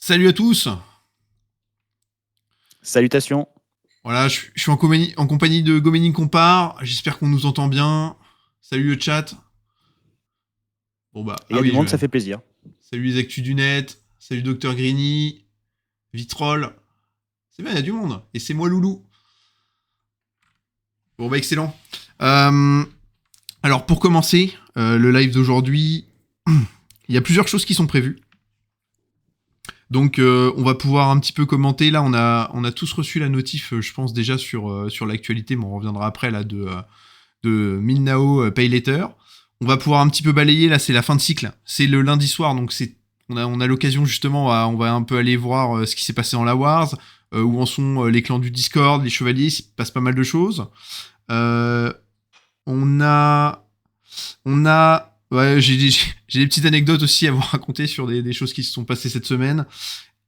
Salut à tous. Salutations. Voilà, je suis en compagnie de Gomening Compare. J'espère qu'on nous entend bien. Salut le chat. Bon bah, Il y a du monde, ça fait plaisir. salut les actus du net. Salut Docteur Greeny. Vitrol. C'est bien, il y a du monde. Et c'est moi Loulou. Bon bah, excellent. Euh, alors pour commencer, le live d'aujourd'hui, il y a plusieurs choses qui sont prévues. Donc on va pouvoir un petit peu commenter. Là, on a tous reçu la notif, je pense déjà sur l'actualité, mais on reviendra après là de Milnao Pay Later. On va pouvoir un petit peu balayer. Là, c'est la fin de cycle. C'est le lundi soir, donc on a l'occasion justement. On va un peu aller voir ce qui s'est passé dans la Wars, où en sont les clans du Discord, les chevaliers. Il se passe pas mal de choses. Euh, on a, ouais, j'ai des petites anecdotes aussi à vous raconter sur des choses qui se sont passées cette semaine.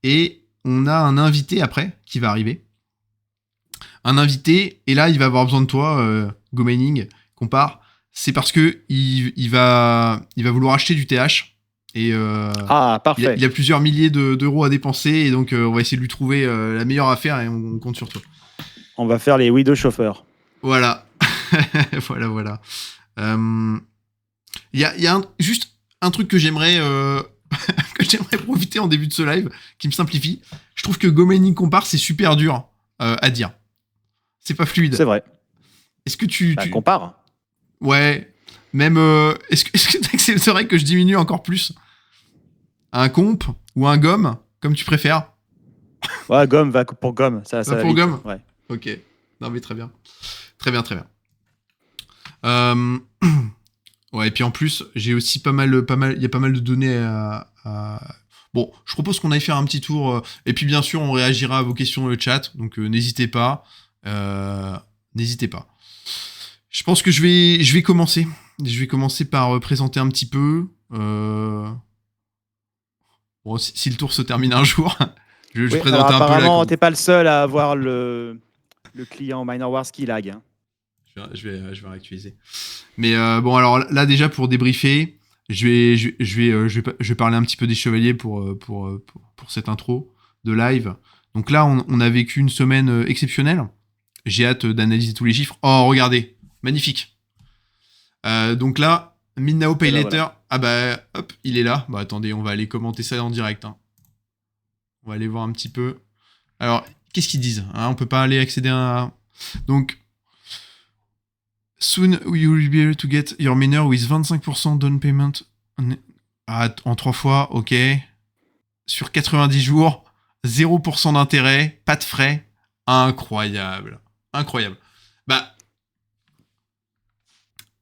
Et on a un invité après qui va arriver. Un invité, et là, il va avoir besoin de toi, Go Mining, compare. C'est parce que il va vouloir acheter du TH. Et Ah, parfait. il a plusieurs milliers d'euros à dépenser. Et donc, on va essayer de lui trouver la meilleure affaire et on compte sur toi. On va faire les widow chauffeurs. Voilà. Voilà. Il y a juste un truc que j'aimerais que j'aimerais profiter en début de ce live, qui me simplifie. Je trouve que Go Mining Compare, c'est super dur à dire. C'est pas fluide. C'est vrai. Est-ce que tu... Compare. Ouais. Même... est-ce que tu accepterais que je diminue encore plus un comp ou un gomme, comme tu préfères? Ouais, gomme, va pour gomme. Ça Va va pour vite. gomme. Ouais. Ok. Non mais très bien. Très bien. Euh... Ouais, et puis en plus, j'ai aussi il y a pas mal de données Bon, je propose qu'on aille faire un petit tour. Et puis bien sûr, on réagira à vos questions dans le chat, donc n'hésitez pas. N'hésitez pas. Je pense que je vais commencer. Je vais commencer par présenter un petit peu. Bon, si le tour se termine un jour, je Oui, alors présente un peu la apparemment, comp. t'es pas le seul à avoir le client Minor Wars qui lag. Hein. Je vais réactualiser. Mais bon, alors là déjà pour débriefer, je vais parler un petit peu des chevaliers pour cette intro de live. Donc là, on a vécu une semaine exceptionnelle. J'ai hâte d'analyser tous les chiffres. Oh, regardez, magnifique. Donc là, Midnao Pay Et ben Later. voilà. Ah bah, hop, il est là. Bah attendez, on va aller commenter ça en direct. Hein. On va aller voir un petit peu. Alors, qu'est-ce qu'ils disent hein? On peut pas aller accéder à... Donc, soon you will be able to get your miner with 25% down payment en 3 fois, ok. Sur 90 jours, 0% d'intérêt, pas de frais. Incroyable. Incroyable. Bah,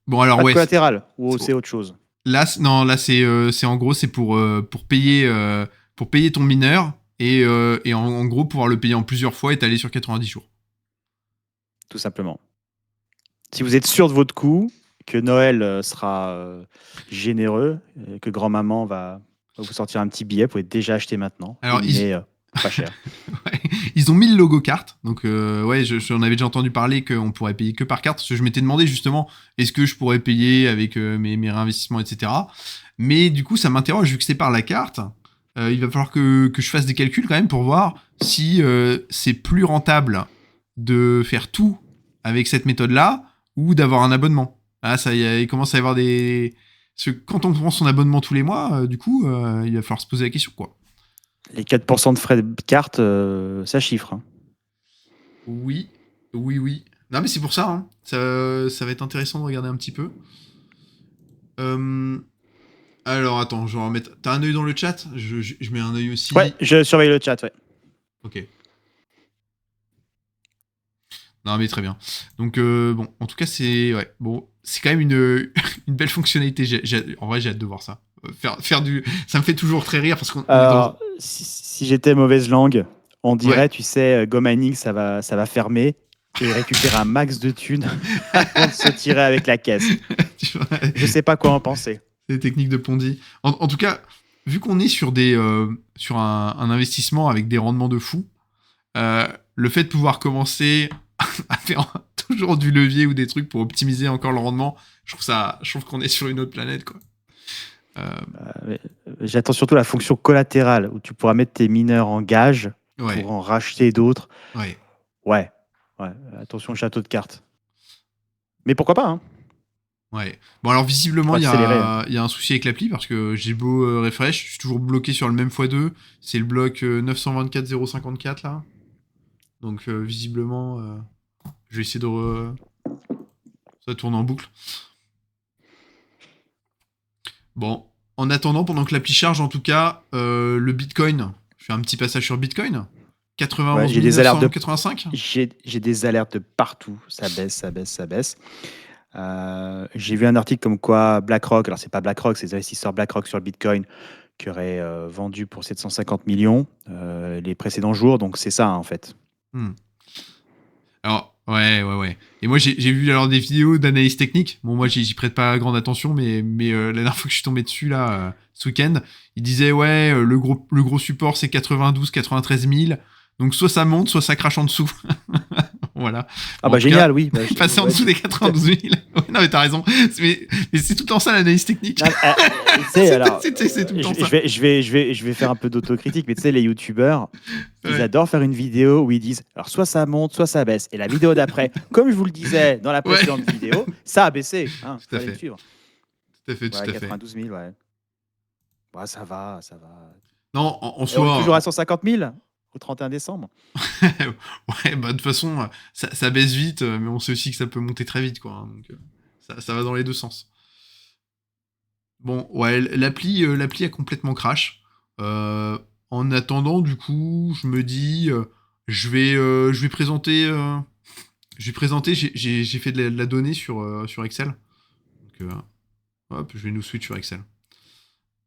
bon alors Pas de ouais. collatéral ou c'est autre chose. Là, non, là c'est en gros c'est pour payer ton mineur et en gros pouvoir le payer en plusieurs fois et t'aller sur 90 jours. Tout simplement. Si vous êtes sûr de votre coup, que Noël sera généreux, que grand-maman va vous sortir un petit billet, vous pouvez déjà acheter maintenant et Alors miner pas cher. ouais, ils ont mis le logo carte, donc ouais, j'en avais déjà entendu parler qu'on pourrait payer que par carte. Parce que je m'étais demandé justement, est-ce que je pourrais payer avec mes réinvestissements, etc. Mais du coup, ça m'interroge vu que c'est par la carte. Il va falloir que je fasse des calculs quand même pour voir si c'est plus rentable de faire tout avec cette méthode-là ou d'avoir un abonnement. Ah, il commence à y avoir des... Parce que quand on prend son abonnement tous les mois, du coup, il va falloir se poser la question, quoi. Les 4% de frais de carte, ça chiffre. Hein. Oui. Non, mais c'est pour ça, hein. Ça va être intéressant de regarder un petit peu. Euh, Alors, attends, je vais remettre... T'as un œil dans le chat je mets un œil aussi. Ouais, je surveille le chat, ouais. Ok. Non, mais très bien. Donc, bon, en tout cas, c'est... Ouais, bon, c'est quand même une belle fonctionnalité. En vrai, j'ai hâte de voir ça. Faire du... Ça me fait toujours très rire parce qu'on est dans... Alors, si j'étais mauvaise langue, on dirait, Ouais. tu sais, Go Mining, ça va fermer et récupérer un max de thunes avant de se tirer avec la caisse. Tu vois, Je sais pas quoi en penser. des techniques de Ponzi. En tout cas, vu qu'on est sur un investissement avec des rendements de fou, le fait de pouvoir commencer à faire toujours du levier ou des trucs pour optimiser encore le rendement, je trouve qu'on est sur une autre planète, quoi. J'attends surtout la fonction collatérale où tu pourras mettre tes mineurs en gage Ouais, pour en racheter d'autres. ouais. Ouais. Attention au château de cartes. Mais pourquoi pas, hein. Ouais. Bon, alors visiblement, Faut il y accélérer. a un souci avec l'appli parce que j'ai beau refresh, je suis toujours bloqué sur le même x2. C'est le bloc 924.054 là. Donc visiblement, je vais essayer ça tourne en boucle. Bon, en attendant, pendant que l'appli charge, en tout cas, le Bitcoin, je fais un petit passage sur Bitcoin. Ouais, 91 j'ai des alertes de 985. j'ai des alertes de partout. Ça baisse. J'ai vu un article comme quoi BlackRock, alors c'est pas BlackRock, c'est les investisseurs BlackRock sur le Bitcoin qui auraient vendu pour 750 millions les précédents jours. Donc c'est ça, hein, en fait. Hmm. Alors, ouais. Et moi, j'ai vu alors des vidéos d'analyse technique. Bon, moi, j'y prête pas grande attention, mais la dernière fois que je suis tombé dessus, là, ce week-end, il disait, ouais, le gros support, c'est 93 000. Donc, soit ça monte, soit ça crache en dessous. Voilà. Ah Bon, bah en tout génial, cas, oui. passer en dessous des 92 000. Ouais, non, mais t'as raison. Mais c'est tout le temps ça, l'analyse technique. Non, tu sais, alors, C'est tout le temps ça. je vais faire un peu d'autocritique, mais tu sais, les youtubeurs, ils Ouais. adorent faire une vidéo où ils disent alors soit ça monte, soit ça baisse. Et la vidéo d'après, comme je vous le disais dans la Ouais. précédente vidéo, ça a baissé. Hein, Tout à fallait fait. me suivre. Tout à fait. Ouais, 92 000, ouais. Ouais, ça va. Non, en Et on est soi. toujours à 150 000 au 31 décembre. Ouais, bah de toute façon, ça baisse vite, mais on sait aussi que ça peut monter très vite, quoi. Hein, donc ça va dans les deux sens. Bon, ouais, l'appli a complètement crash. En attendant, du coup, je me dis, je vais présenter, j'ai fait de la donnée sur Excel. Donc, hop, je vais nous switch sur Excel.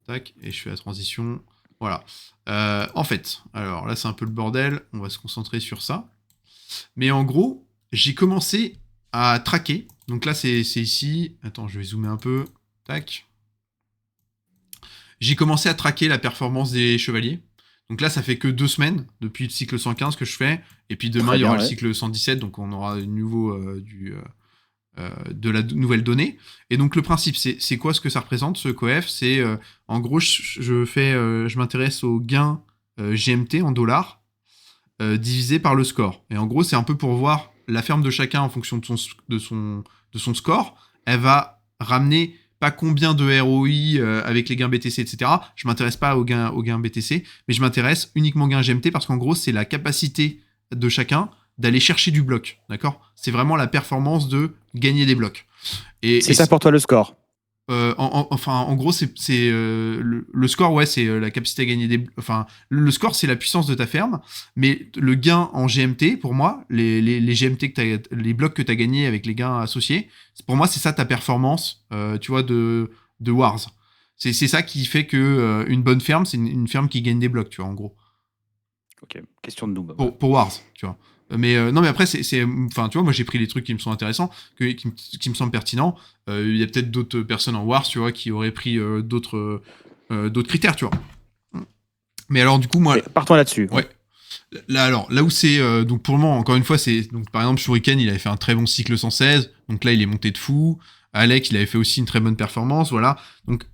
Tac, et je fais la transition. Voilà. En fait, alors là, c'est un peu le bordel. On va se concentrer sur ça. Mais en gros, j'ai commencé à traquer. Donc là, c'est ici. Attends, je vais zoomer un peu. Tac. J'ai commencé à traquer la performance des chevaliers. Donc là, ça fait que 2 semaines depuis le cycle 115 que je fais. Et puis demain, Très il y aura bien, le ouais. cycle 117. Donc on aura de nouveau de la nouvelle donnée. Et donc le principe, c'est quoi ce que ça représente, ce coef? C'est en gros, je m'intéresse au gain GMT en dollars divisé par le score. Et en gros, c'est un peu pour voir la ferme de chacun en fonction de son score. Elle va ramener pas combien de ROI avec les gains BTC, etc. Je m'intéresse pas aux gains BTC, mais je m'intéresse uniquement aux gains GMT parce qu'en gros, c'est la capacité de chacun d'aller chercher du bloc. D'accord? C'est vraiment la performance de gagner des blocs. C'est ça pour toi le score. En gros, c'est le score, ouais, c'est la capacité à gagner des. Enfin, le score, c'est la puissance de ta ferme, mais le gain en GMT, pour moi, les GMT les blocs que tu as gagnés avec les gains associés, pour moi, c'est ça ta performance, tu vois, de Wars. C'est ça qui fait que une bonne ferme, c'est une ferme qui gagne des blocs, tu vois, en gros. Ok, question de noob. Pour Wars, tu vois. Mais non, mais après, enfin, tu vois, moi j'ai pris les trucs qui me sont intéressants, qui me semblent pertinents. Il y a peut-être d'autres personnes en Wars, tu vois, qui auraient pris d'autres critères, tu vois. Mais alors, du coup, moi. Mais partons là-dessus. Ouais. Là où c'est. Donc pour le moment, encore une fois, c'est. Donc par exemple, Shuriken, il avait fait un très bon cycle 116. Donc là, il est monté de fou. Alec, il avait fait aussi une très bonne performance. Voilà. Donc,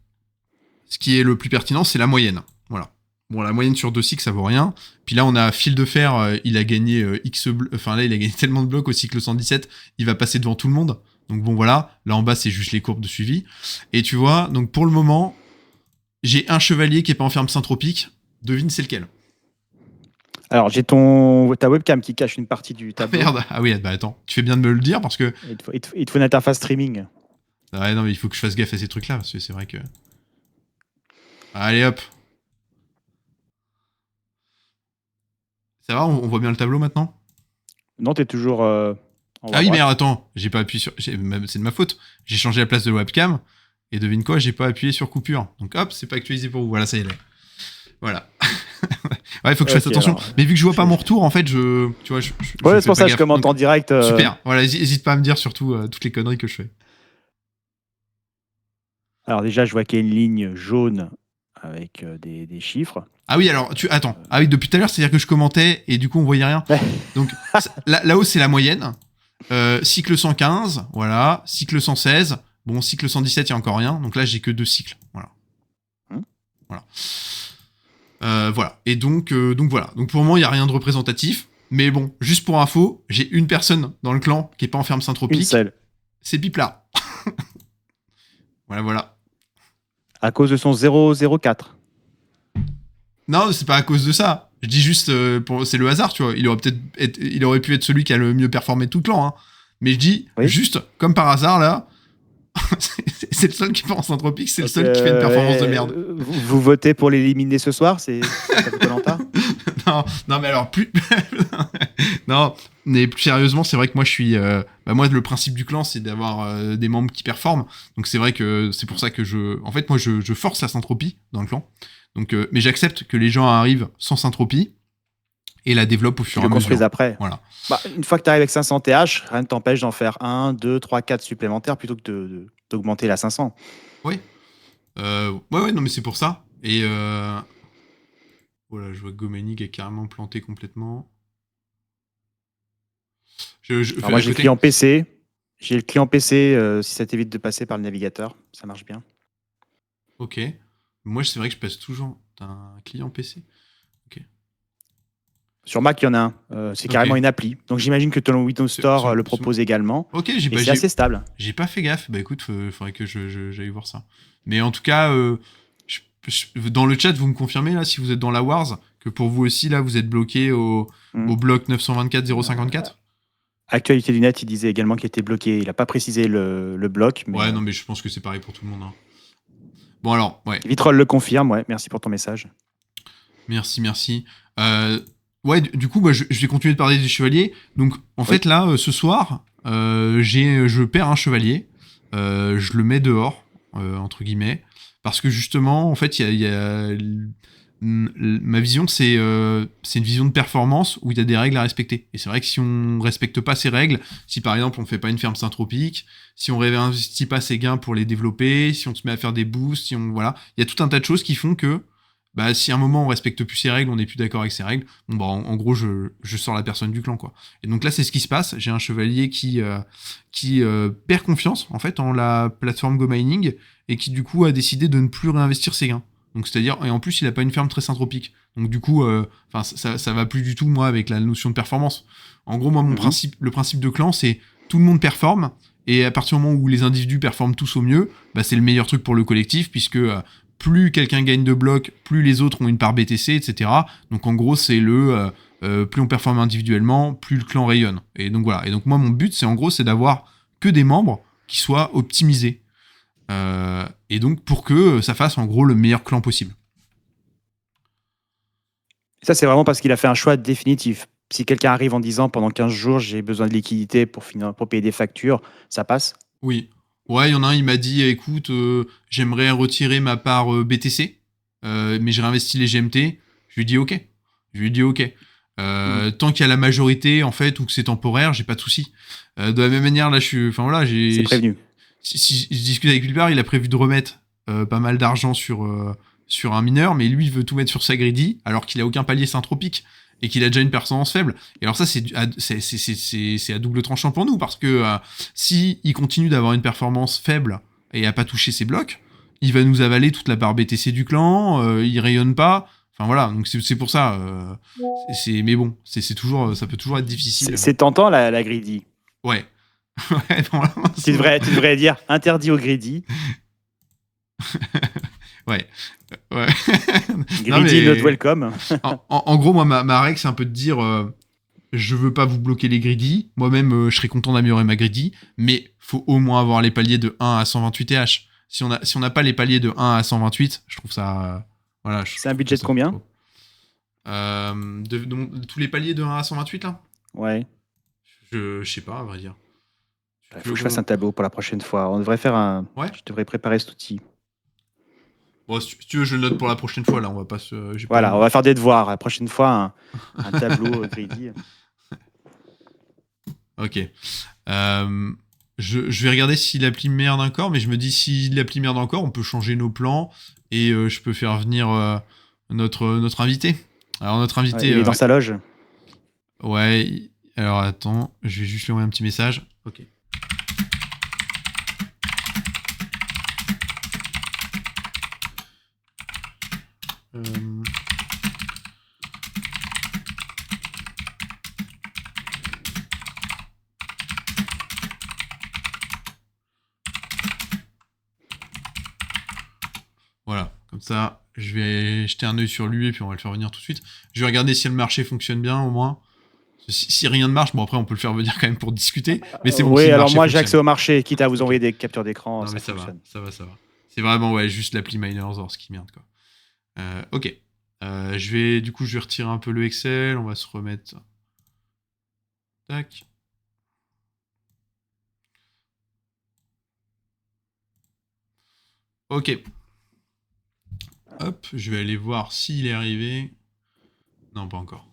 ce qui est le plus pertinent, c'est la moyenne. Voilà. Bon, la moyenne sur 2 cycles, ça vaut rien. Puis là, on a Fil de Fer, il a gagné Enfin là, il a gagné tellement de blocs au cycle 117, il va passer devant tout le monde. Donc bon, voilà. Là en bas, c'est juste les courbes de suivi. Et tu vois, donc pour le moment, j'ai un chevalier qui est pas en ferme syntropique. Devine c'est lequel? Alors, j'ai ta webcam qui cache une partie du Ah tableau. merde. Ah oui, bah attends. Tu fais bien de me le dire parce que. Il te faut une interface streaming. Ouais, non, mais il faut que je fasse gaffe à ces trucs-là parce que c'est vrai que. Allez hop. Ça va, on voit bien le tableau maintenant? Non, t'es toujours en haut Ah à oui, droite. merde, attends, j'ai pas appuyé sur. C'est de ma faute. J'ai changé la place de la webcam. Et devine quoi, j'ai pas appuyé sur coupure. Donc hop, c'est pas actualisé pour vous. Voilà, ça y est. Voilà. Ouais, il faut que je fasse Ok, attention. alors, Mais vu que je vois pas mon retour, en fait, tu vois, Ouais, fais c'est pour pas ça que je gaffe. commente Donc, en direct. super. Voilà, hésite pas à me dire surtout toutes les conneries que je fais. Alors déjà, je vois qu'il y a une ligne jaune avec des chiffres. Ah oui, alors, attends. Ah oui, depuis tout à l'heure, c'est-à-dire que je commentais et du coup, on voyait rien. Donc, là-haut, c'est la moyenne. Cycle 115, voilà. Cycle 116. Bon, cycle 117, il y a encore rien. Donc là, j'ai que 2 cycles. Voilà. Voilà. Et donc voilà. Donc pour moi, il n'y a rien de représentatif. Mais bon, juste pour info, j'ai une personne dans le clan qui est pas en ferme Une synthropique. seule. C'est Pipla. Voilà. À cause de son 004. Non, c'est pas à cause de ça. Je dis juste, c'est le hasard, tu vois. Il aurait pu être celui qui a le mieux performé de tout le clan. Hein. Mais je dis, Oui. juste, comme par hasard, là, c'est le seul qui pense en tropique, c'est le seul qui fait une performance de merde. Vous votez pour l'éliminer ce soir, c'est Koh-Lanta. non, mais alors, non, mais plus sérieusement, c'est vrai que moi, je suis... moi, le principe du clan, c'est d'avoir des membres qui performent. Donc, c'est vrai que c'est pour ça que En fait, moi, je force la syntropie dans le clan. Donc, mais j'accepte que les gens arrivent sans syntropie et la développent au fur et à mesure. Construisent après. Voilà. Une fois que tu arrives avec 500 TH, rien ne t'empêche d'en faire 1, 2, 3, 4 supplémentaires plutôt que d'augmenter la 500. Oui. Ouais, non, mais c'est pour ça. Et voilà, je vois Gomenig est carrément planté complètement. Moi, j'ai le client PC. J'ai le client PC, si ça t'évite de passer par le navigateur, ça marche bien. Ok. Moi, c'est vrai que je passe toujours d'un client PC. Ok. Sur Mac, il y en a un. C'est carrément une appli. Donc, j'imagine que ton Windows Store le propose également. Ok, c'est assez stable. J'ai pas fait gaffe. Bah écoute, faudrait que j'aille voir ça. Mais en tout cas, dans le chat, vous me confirmez, là, si vous êtes dans la Wars, que pour vous aussi, là, vous êtes bloqué au bloc 924-054 Actualité du net, il disait également qu'il était bloqué. Il n'a pas précisé le bloc. Mais ouais, non, mais je pense que c'est pareil pour tout le monde. Hein. Bon, alors, ouais. Vitrol le confirme, ouais. Merci pour ton message. Merci. Ouais, du coup, je vais continuer de parler des chevaliers. Donc, en fait, là, ce soir, je perds un chevalier. Je le mets dehors, entre guillemets. Parce que justement, en fait, ma vision, c'est une vision de performance où il y a des règles à respecter. Et c'est vrai que si on respecte pas ces règles, si par exemple on ne fait pas une ferme synthropique, si on réinvestit pas ses gains pour les développer, si on se met à faire des boosts, voilà, il y a tout un tas de choses qui font que si à un moment on respecte plus ces règles, on n'est plus d'accord avec ces règles, en gros je sors la personne du clan, quoi. Et donc là c'est ce qui se passe. J'ai un chevalier qui perd confiance en fait en la plateforme Go Mining et qui du coup a décidé de ne plus réinvestir ses gains. Donc c'est-à-dire, et en plus il a pas une ferme très synthropique. Donc du coup, ça va plus du tout moi avec la notion de performance. En gros, moi le principe de clan, c'est tout le monde performe. Et à partir du moment où les individus performent tous au mieux, c'est le meilleur truc pour le collectif, puisque plus quelqu'un gagne de blocs, plus les autres ont une part BTC, etc. Donc en gros, c'est plus on performe individuellement, plus le clan rayonne. Et donc voilà. Et donc moi, mon but, c'est d'avoir que des membres qui soient optimisés. Et donc pour que ça fasse en gros le meilleur clan possible. Ça, c'est vraiment parce qu'il a fait un choix définitif. Si quelqu'un arrive en disant pendant 15 jours, j'ai besoin de liquidité pour payer des factures, ça passe? Oui. Ouais, il y en a un, il m'a dit, écoute, j'aimerais retirer ma part BTC, mais je réinvestis les GMT. Je lui ai dit ok. Tant qu'il y a la majorité, en fait, ou que c'est temporaire, j'ai pas de souci. De la même manière, là, c'est prévenu. Si je discute avec Wilbar, il a prévu de remettre pas mal d'argent sur un mineur, mais lui, il veut tout mettre sur sa greedy, alors qu'il a aucun palier synthropique et qu'il a déjà une performance faible. Et alors ça, c'est à double tranchant pour nous, parce que si il continue d'avoir une performance faible et à pas toucher ses blocs, il va nous avaler toute la part BTC du clan, il rayonne pas. Enfin voilà, donc c'est pour ça. Mais bon, c'est toujours, ça peut toujours être difficile. C'est tentant la greedy. Ouais. Ouais, bon, là, tu devrais dire interdit au greedy. Ouais. Greedy not welcome. en gros, moi, ma règle, c'est un peu de dire je veux pas vous bloquer les greedy. Moi-même, je serais content d'améliorer ma greedy, mais faut au moins avoir les paliers de 1 à 128 TH. Si on n'a pas les paliers de 1 à 128, je trouve ça. Voilà, c'est un budget de combien tous les paliers de 1 à 128 là. Ouais. Je sais pas, à vrai dire. Faut que je fasse un tableau pour la prochaine fois. On devrait faire un. Ouais. Je devrais préparer cet outil. Bon, si tu veux, je le note pour la prochaine fois. Là, on va pas se. Voilà, on va faire des devoirs. La prochaine fois, un tableau greedy. Ok. Je vais regarder si l'appli merde encore, mais je me dis si l'appli merde encore, on peut changer nos plans et je peux faire venir notre invité. Alors notre invité. Il est dans sa loge. Ouais. Alors attends, je vais juste lui envoyer un petit message. Ok. Voilà, comme ça, je vais jeter un œil sur lui et puis on va le faire venir tout de suite. Je vais regarder si le marché fonctionne bien au moins. Si rien ne marche, bon après on peut le faire venir quand même pour discuter. Mais c'est bon. Oui, si le alors marché moi j'ai fonctionne. accès au marché, quitte à vous envoyer des captures d'écran. Non mais ça fonctionne. va. C'est vraiment juste l'appli Miners ce qui merde quoi. Ok. Je vais retirer un peu le Excel. On va se remettre. Tac. Ok. Hop, je vais aller voir s'il est arrivé. Non, pas encore.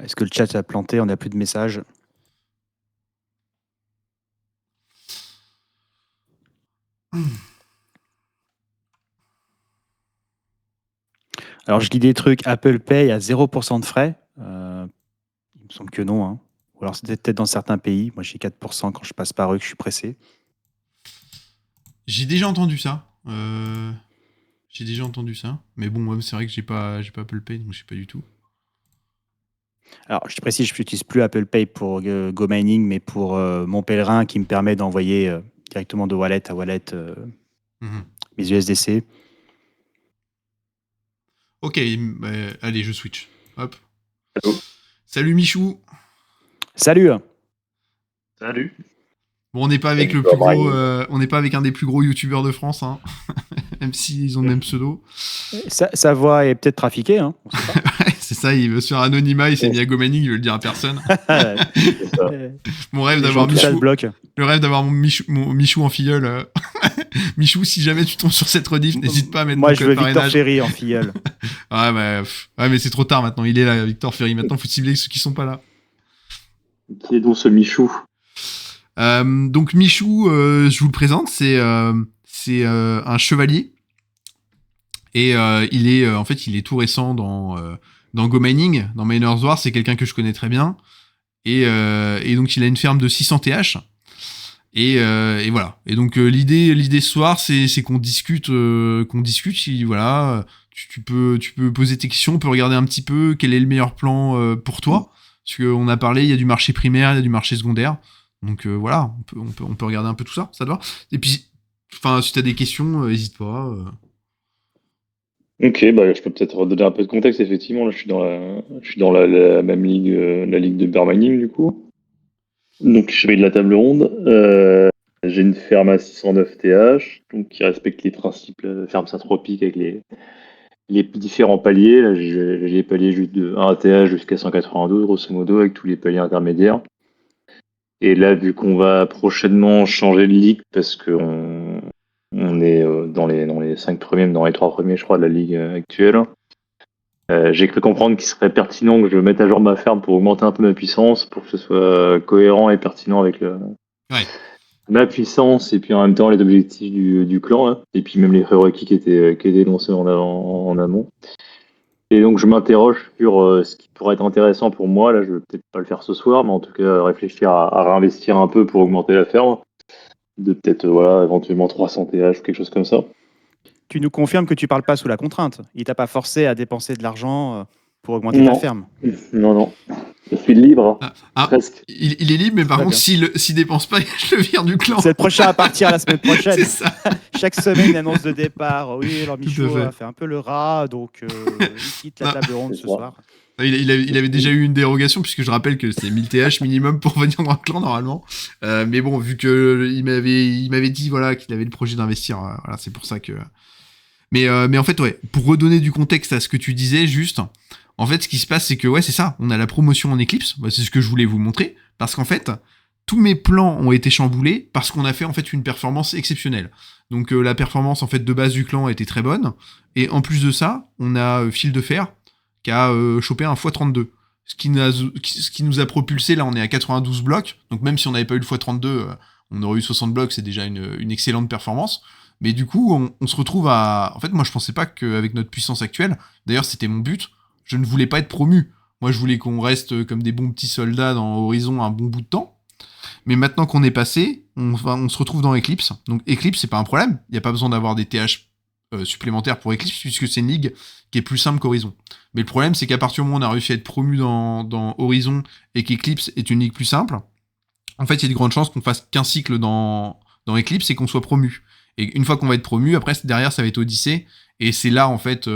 Est-ce que le chat a planté? On n'a plus de messages. Alors, je lis des trucs Apple Pay à 0% de frais. Il me semble que non. Hein. Ou alors, c'est peut-être dans certains pays. Moi, j'ai 4% quand je passe par eux, que je suis pressé. J'ai déjà entendu ça. Mais bon, moi, c'est vrai que j'ai pas Apple Pay, donc je sais pas du tout. Alors, je précise, je n'utilise plus Apple Pay pour Go Mining, mais pour mon pèlerin qui me permet d'envoyer directement de wallet à wallet mes USDC. Ok, allez, je switch. Hop. Allô. Salut Michou. Salut. Salut. Bon, on n'est pas avec Salut, le plus Brian. gros, on n'est pas avec un des plus gros youtubeurs de France, hein. Même s'ils ont le même pseudo. Sa voix est peut-être trafiquée. Hein. On sait pas. C'est ça, il veut se faire anonymat, il s'est mis à Go Mining, il veut le dire à personne. C'est ça. Mon rêve Les d'avoir gens, tout ça le Michou. bloque. Le rêve d'avoir mon Michou en filleul. Michou, si jamais tu tombes sur cette rediff, n'hésite pas à mettre Moi, mon je code veux Victor parrainage. Ferry en filleul. Ouais, mais c'est trop tard maintenant. Il est là, Victor Ferry. Maintenant, faut cibler ceux qui sont pas là. Qui est donc ce Michou? Donc Michou, je vous le présente, c'est un chevalier et il est tout récent dans Go Mining, dans Miners War. C'est quelqu'un que je connais très bien et donc il a une ferme de 600 TH et voilà. Et donc l'idée ce soir, c'est qu'on discute. Voilà, tu peux poser tes questions, on peut regarder un petit peu quel est le meilleur plan pour toi. Parce qu'on a parlé, il y a du marché primaire, il y a du marché secondaire. Donc voilà, on peut regarder un peu tout ça, ça te va? Et puis, si t'as des questions, n'hésite pas. Ok, bah, je peux peut-être redonner un peu de contexte. Effectivement, là, je suis dans la même ligue, la ligue de bear mining, du coup. Donc, je fais de la table ronde. J'ai une ferme à 609 TH, donc qui respecte les principes ferme synthropique avec les différents paliers. Là, j'ai les paliers juste de 1 TH jusqu'à 192, grosso modo, avec tous les paliers intermédiaires. Et là, vu qu'on va prochainement changer de ligue parce qu'on est dans les 5 premiers, dans les 3 premiers, je crois, de la ligue actuelle, j'ai cru comprendre qu'il serait pertinent que je mette à jour ma ferme pour augmenter un peu ma puissance, pour que ce soit cohérent et pertinent avec ma puissance et puis en même temps les objectifs du clan, hein, et puis même les prérequis qui étaient lancés en amont. Et donc je m'interroge sur ce qui pourrait être intéressant pour moi. Là, je vais peut-être pas le faire ce soir, mais en tout cas réfléchir à réinvestir un peu pour augmenter la ferme. De peut-être éventuellement 300 TH ou quelque chose comme ça. Tu nous confirmes que tu parles pas sous la contrainte. Il t'a pas forcé à dépenser de l'argent pour augmenter ta ferme. Non. Je suis libre. Presque. Il est libre, mais par Très contre, s'il dépense pas, je le vire du clan. C'est le prochain à partir la semaine prochaine. C'est ça. Chaque semaine, une annonce de départ. Oui, alors Tout à Michaud fait. a fait un peu le rat, donc il quitte la table ronde c'est ce ça. soir. Il avait déjà eu une dérogation, puisque je rappelle que c'est 1000 TH minimum pour venir dans le clan, normalement. Mais bon, vu que il m'avait dit, voilà, qu'il avait le projet d'investir, voilà, c'est pour ça que... Mais en fait, ouais, pour redonner du contexte à ce que tu disais, juste, en fait, ce qui se passe, c'est que, ouais, c'est ça, on a la promotion en Eclipse, c'est ce que je voulais vous montrer, parce qu'en fait, tous mes plans ont été chamboulés, parce qu'on a fait, en fait, une performance exceptionnelle. Donc, la performance, en fait, de base du clan était très bonne, et en plus de ça, on a Fil de Fer, qui a chopé un x32. Ce qui nous a propulsé, là, on est à 92 blocs, donc même si on n'avait pas eu le x32, on aurait eu 60 blocs, c'est déjà une excellente performance. Mais du coup, on se retrouve à... En fait, moi, je pensais pas qu'avec notre puissance actuelle, d'ailleurs, c'était mon but, je ne voulais pas être promu. Moi, je voulais qu'on reste comme des bons petits soldats dans Horizon un bon bout de temps. Mais maintenant qu'on est passé, on se retrouve dans Eclipse. Donc Eclipse, c'est pas un problème. Il n'y a pas besoin d'avoir des TH supplémentaires pour Eclipse, puisque c'est une ligue qui est plus simple qu'Horizon. Mais le problème, c'est qu'à partir du moment où on a réussi à être promu dans Horizon et qu'Eclipse est une ligue plus simple, en fait, il y a de grandes chances qu'on fasse qu'un cycle dans Eclipse et qu'on soit promu. Et une fois qu'on va être promu, après, derrière, ça va être Odyssée. Et c'est là, en fait,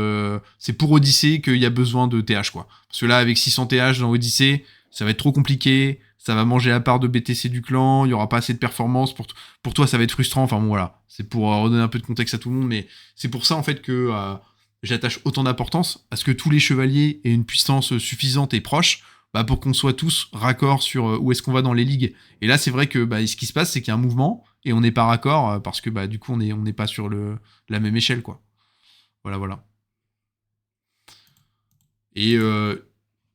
c'est pour Odyssée qu'il y a besoin de TH, quoi. Parce que là, avec 600 TH dans Odyssée, ça va être trop compliqué. Ça va manger la part de BTC du clan. Il y aura pas assez de performance. Pour toi, ça va être frustrant. Enfin, bon, voilà. C'est pour redonner un peu de contexte à tout le monde. Mais c'est pour ça, en fait, que j'attache autant d'importance à ce que tous les chevaliers aient une puissance suffisante et proche pour qu'on soit tous raccords sur où est-ce qu'on va dans les ligues. Et là, c'est vrai que ce qui se passe, c'est qu'il y a un mouvement et on n'est pas raccord parce que du coup, on n'est pas sur la même échelle, quoi. Voilà. Et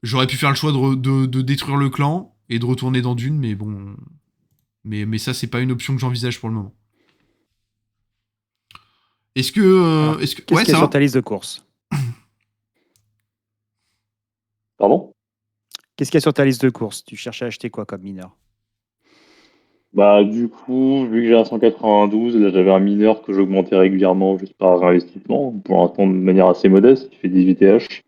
j'aurais pu faire le choix de détruire le clan et de retourner dans Dune, mais bon... Mais ça, c'est pas une option que j'envisage pour le moment. Est-ce que... Qu'est-ce qu'il y a sur ta liste de courses? Pardon? Qu'est-ce qu'il y a sur ta liste de courses? Tu cherches à acheter quoi comme mineur? Du coup, vu que j'ai un 192, là, j'avais un mineur que j'augmentais régulièrement juste par investissement, pour l'instant de manière assez modeste, qui fait 18 TH.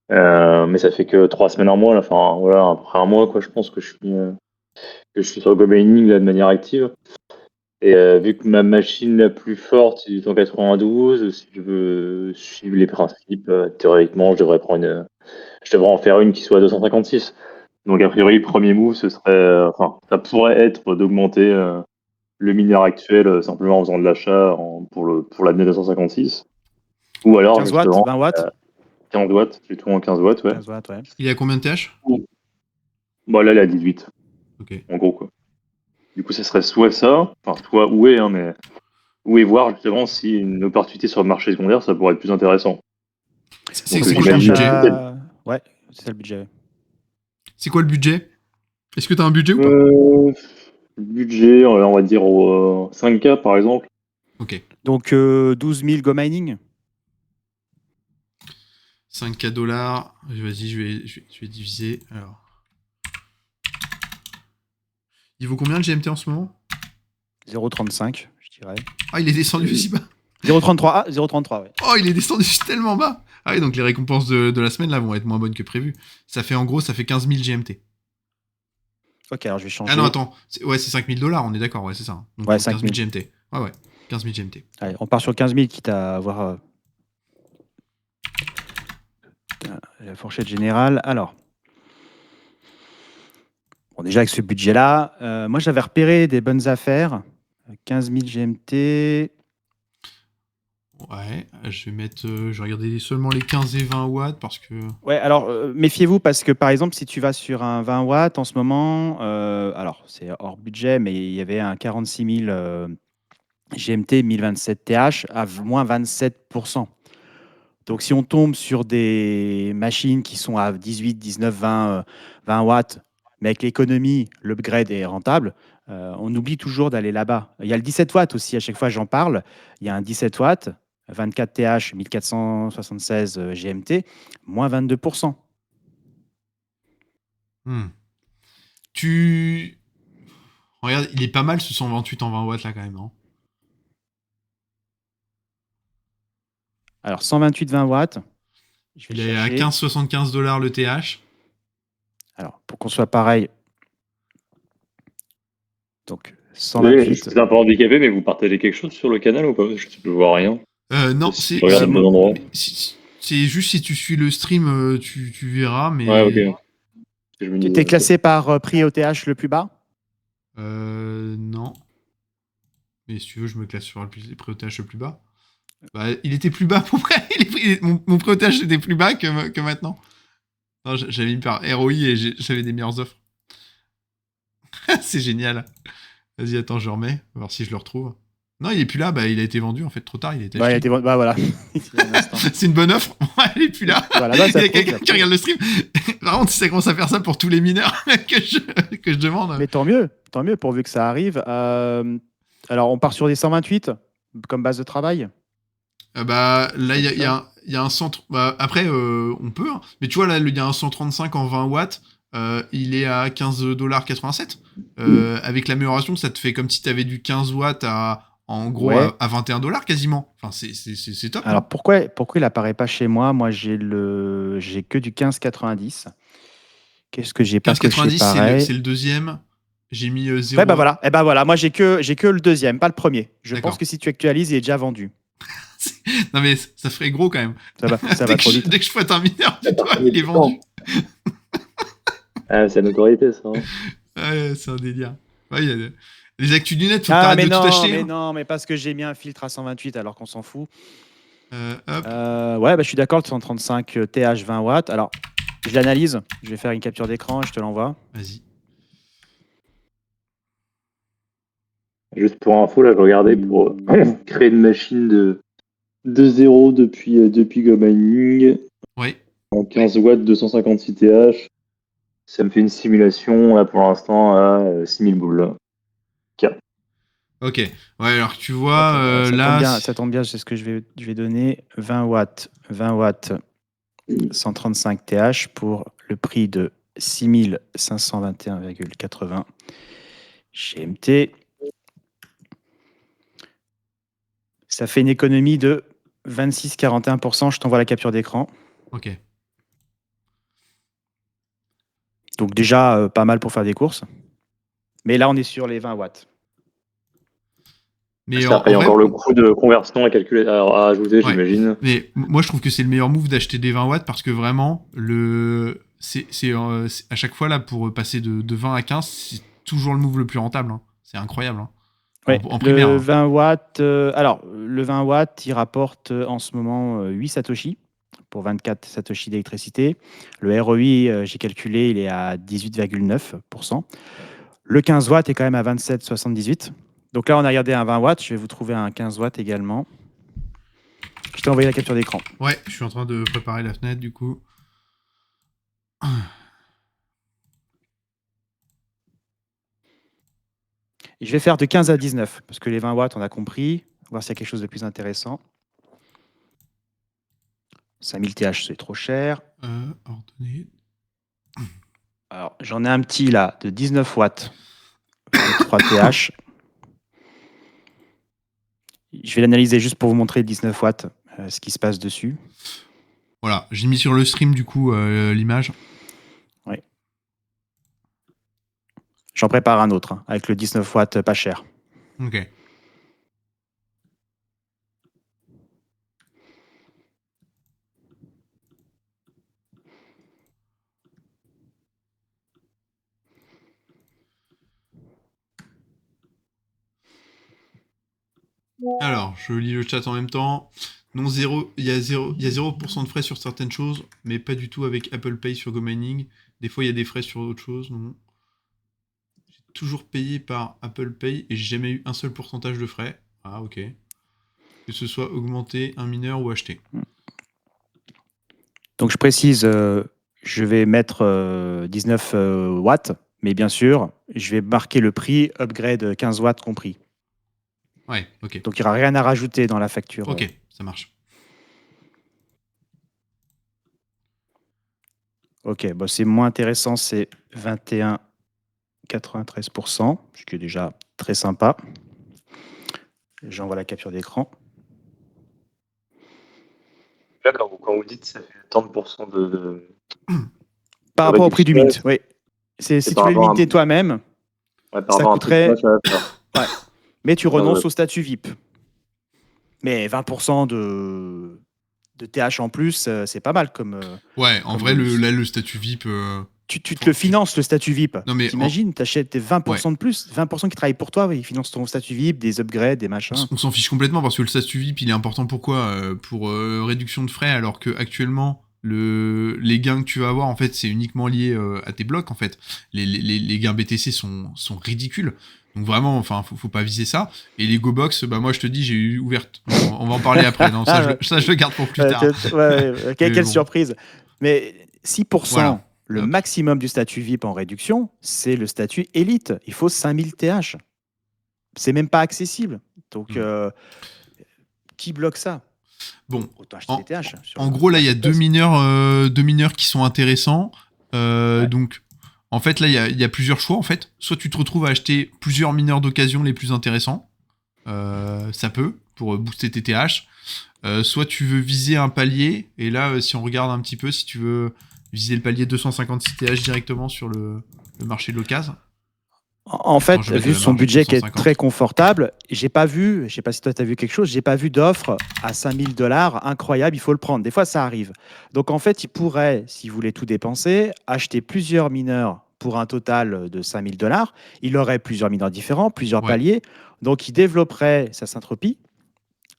Mais ça fait que 3 semaines, un mois, là. Enfin voilà, après un mois, quoi, je pense que je suis sur le Go Mining là, de manière active. Et vu que ma machine la plus forte c'est du 192, si je veux suivre les principes, théoriquement, je devrais en faire une qui soit à 256. Donc a priori, le premier move, ce serait, ça pourrait être d'augmenter le mineur actuel simplement en faisant de l'achat pour l'année 256. Ou alors 15 watts, 20 watts 15 watts, plutôt en 15 watts, ouais. 15 watts, ouais. Il y a combien de TH? Là, il est à 18. Ok. En gros, quoi. Du coup, ça serait soit ça, soit Oué, mais Oué, voir justement si une opportunité sur le marché secondaire, ça pourrait être plus intéressant. C'est Donc, quoi le budget? Ouais, c'est ça le budget. C'est quoi le budget? Est-ce que t'as un budget ou pas? Le budget, on va dire 5K par exemple. Ok. Donc 12 000 Go Mining. 5K $. Vas-y, je vais diviser. Alors. Il vaut combien le GMT en ce moment? 0,35, je dirais. Ah, il est descendu aussi bas. 0,33, ah, 0,33, ouais. Oh, il est descendu tellement bas. Ah oui, donc les récompenses de la semaine là vont être moins bonnes que prévu. Ça fait 15 000 GMT. Ok, alors je vais changer. Ah non, attends. C'est 5 000 $, on est d'accord, ouais, c'est ça. Donc Ouais, 15 000 GMT. Ouais, 15 000 GMT. Allez, on part sur 15 000, quitte à avoir la fourchette générale. Alors, bon, déjà avec ce budget-là, moi j'avais repéré des bonnes affaires. 15 000 GMT. Ouais, je vais regarder seulement les 15 et 20 watts parce que... Ouais, alors méfiez-vous parce que par exemple, si tu vas sur un 20 watts en ce moment, alors c'est hors budget, mais il y avait un 46 000 GMT 1027 TH à moins 27%. Donc si on tombe sur des machines qui sont à 18, 19, 20 watts, mais avec l'économie, l'upgrade est rentable, on oublie toujours d'aller là-bas. Il y a le 17 watts aussi, à chaque fois j'en parle. Il y a un 17 watts, 24 TH, 1476 GMT, moins 22%. Regarde, il est pas mal ce 128 en 20 watts là quand même, non? Alors 128 20 watts. Il est à 15,75 $ le TH. Alors pour qu'on soit pareil. Donc 128. Je suis un peu handicapé, mais vous partagez quelque chose sur le canal ou pas? Je vois rien. Non, c'est juste si tu suis le stream, tu verras, mais... Ouais, ok. Tu étais classé par prix OTH le plus bas? Non. Mais si tu veux, je me classe sur le prix OTH le plus bas. Il était plus bas pour vrai. Mon prix OTH était plus bas que maintenant. Non, j'avais mis par ROI et j'avais des meilleures offres. C'est génial. Vas-y, attends, je remets. On va voir si je le retrouve. Non, il est plus là. Il a été vendu en fait trop tard. Il a été acheté. Il a été vendu. Voilà. C'est une bonne offre. Il est plus là. Voilà, il y a quelqu'un qui regarde le stream. Par contre, si ça commence à faire ça pour tous les mineurs que je demande. Mais tant mieux pourvu que ça arrive. Alors, on part sur des 128. comme base de travail? Bah, là, il y a, Comme il y a ça. un, il y a un centre. Bah, après, on peut, hein. Mais tu vois, là, il y a un 135 en 20 watts. Il est à 15,87 $. Avec l'amélioration, ça te fait comme si tu avais du 15 watts en gros Ouais. à 21 $ quasiment. Enfin, c'est top, Alors hein. pourquoi il apparaît pas chez moi? Moi, j'ai que du 15,90. Qu'est-ce que j'ai pas coché 15,90, c'est le, pareil? c'est le deuxième. J'ai mis Ouais, 0. bah voilà. Et bah voilà. Moi, j'ai que le deuxième, pas le premier. Je pense D'accord. que si tu actualises, il est déjà vendu. Non, mais ça ferait gros quand même. Ça dès, va que trop je, vite. dès que je fouette un mineur, La dis-toi, personne est il est vendu. Ah, c'est la notoriété, ça. Hein. Ouais, c'est un délire. Ouais, les actus du net, faut que Ah, t'arrêtes de tout acheter, hein. mais parce que j'ai mis un filtre à 128 alors qu'on s'en fout. Hop, Ouais, bah, je suis d'accord, le 135 TH 20 watts. Alors, je l'analyse. Je vais faire une capture d'écran et je te l'envoie. vas-y. Juste pour info, là, je regardais pour créer une machine de zéro depuis Go Mining Ouais. en 15 watts 256 TH. Ça me fait une simulation, là, pour l'instant, à 6000 boules. Là. Ok. Ouais, alors tu Ok, vois, alors là. ça tombe bien, c'est ce que je vais donner. 20 watts, 135 TH pour le prix de 6521,80 GMT. Ça fait une économie de 26,41%. Je t'envoie la capture d'écran. Ok. Donc déjà, pas mal pour faire des courses. Mais là, on est sur les 20 watts. Mais Après, il y a vrai, encore le coût de conversion à calculer, à ajouter, ouais. j'imagine. Mais moi, je trouve que c'est le meilleur move d'acheter des 20 watts parce que vraiment, c'est à chaque fois là pour passer de 20 à 15, c'est toujours le move le plus rentable, hein. C'est incroyable, hein. Ouais, En primaire, le hein. 20 watts, alors, le 20 watts, il rapporte en ce moment 8 Satoshi pour 24 Satoshi d'électricité. Le ROI, j'ai calculé, il est à 18,9%. Le 15 watts est quand même à 27,78. Donc là, on a regardé un 20 watts. Je vais vous trouver un 15 watts également. Je t'ai envoyé la capture d'écran. Ouais, je suis en train de préparer la fenêtre du coup. Et je vais faire de 15 à 19 parce que les 20 watts, on a compris. On va voir s'il y a quelque chose de plus intéressant. 5000 TH, c'est trop cher. Ordonné. Alors, j'en ai un petit là de 19 watts, 23 TH. Je vais l'analyser juste pour vous montrer 19 watts, ce qui se passe dessus. Voilà, j'ai mis sur le stream du coup l'image. Oui. J'en prépare un autre avec le 19 watts pas cher. Ok. Alors, je lis le chat en même temps. Non, il y a 0% de frais sur certaines choses, mais pas du tout avec Apple Pay sur GoMining. Des fois, il y a des frais sur d'autres choses. Non. J'ai toujours payé par Apple Pay et j'ai jamais eu un seul pourcentage de frais. Ah, ok. Que ce soit augmenté, un mineur ou acheté. Donc je précise, je vais mettre 19 watts, mais bien sûr, je vais marquer le prix upgrade 15 watts compris. Ouais, ok. Donc il n'y aura rien à rajouter dans la facture. Ok, ça marche. Ok, bah c'est moins intéressant, c'est 21,93%, ce qui est déjà très sympa. J'envoie la capture d'écran. Là, quand vous dites que ça fait 30% Par de rapport au prix du réduction, mint, oui. Si tu par veux le rapport à minter toi-même, par ça rapport à un prix de coûterait. match, ça va faire. Ouais. Mais tu Ouais, renonces ouais. au statut VIP. Mais 20% de TH en plus, c'est pas mal comme, Ouais, en comme vrai, bonus. là, le statut VIP. Tu te le finances, le statut VIP. Non, mais T'imagines, t'achètes tes 20% ouais. de plus. 20% qui travaillent pour toi, oui, ils financent ton statut VIP, des upgrades, des machins. On s'en fiche complètement parce que le statut VIP, il est important pourquoi pour réduction de frais, alors que actuellement les gains que tu vas avoir, en fait, c'est uniquement lié à tes blocs, en fait. Les gains BTC sont ridicules. Donc vraiment, enfin, faut pas viser ça. Et les GoBox, bah moi je te dis, j'ai eu ouverte. On va en parler après. Non, ça, je le garde pour plus tard. Quelle Mais bon, surprise. Mais 6%, voilà. le Hop. maximum du statut VIP en réduction, c'est le statut élite. Il faut 5000 TH. C'est même pas accessible. Donc, Mm. qui bloque ça? Bon, Autant acheter des TH. en gros, là, il y a deux mineurs qui sont intéressants. Ouais. Donc, en fait, là, il y a plusieurs choix. En fait, soit tu te retrouves à acheter plusieurs mineurs d'occasion les plus intéressants. Ça peut, pour booster tes TH. Soit tu veux viser un palier. Et là, si on regarde un petit peu, si tu veux viser le palier 256 TH directement sur le marché de l'occasion. En fait, je vais mettre vu la son marge, budget qui est 250. très confortable, j'ai pas vu, je sais pas si toi tu as vu quelque chose, j'ai pas vu d'offre à 5 000 $ incroyable, il faut le prendre. Des fois, ça arrive. Donc en fait, il pourrait, s'il voulait tout dépenser, acheter plusieurs mineurs pour un total de 5 000 $. Il aurait plusieurs mineurs différents, plusieurs Ouais. paliers. Donc il développerait sa syntropie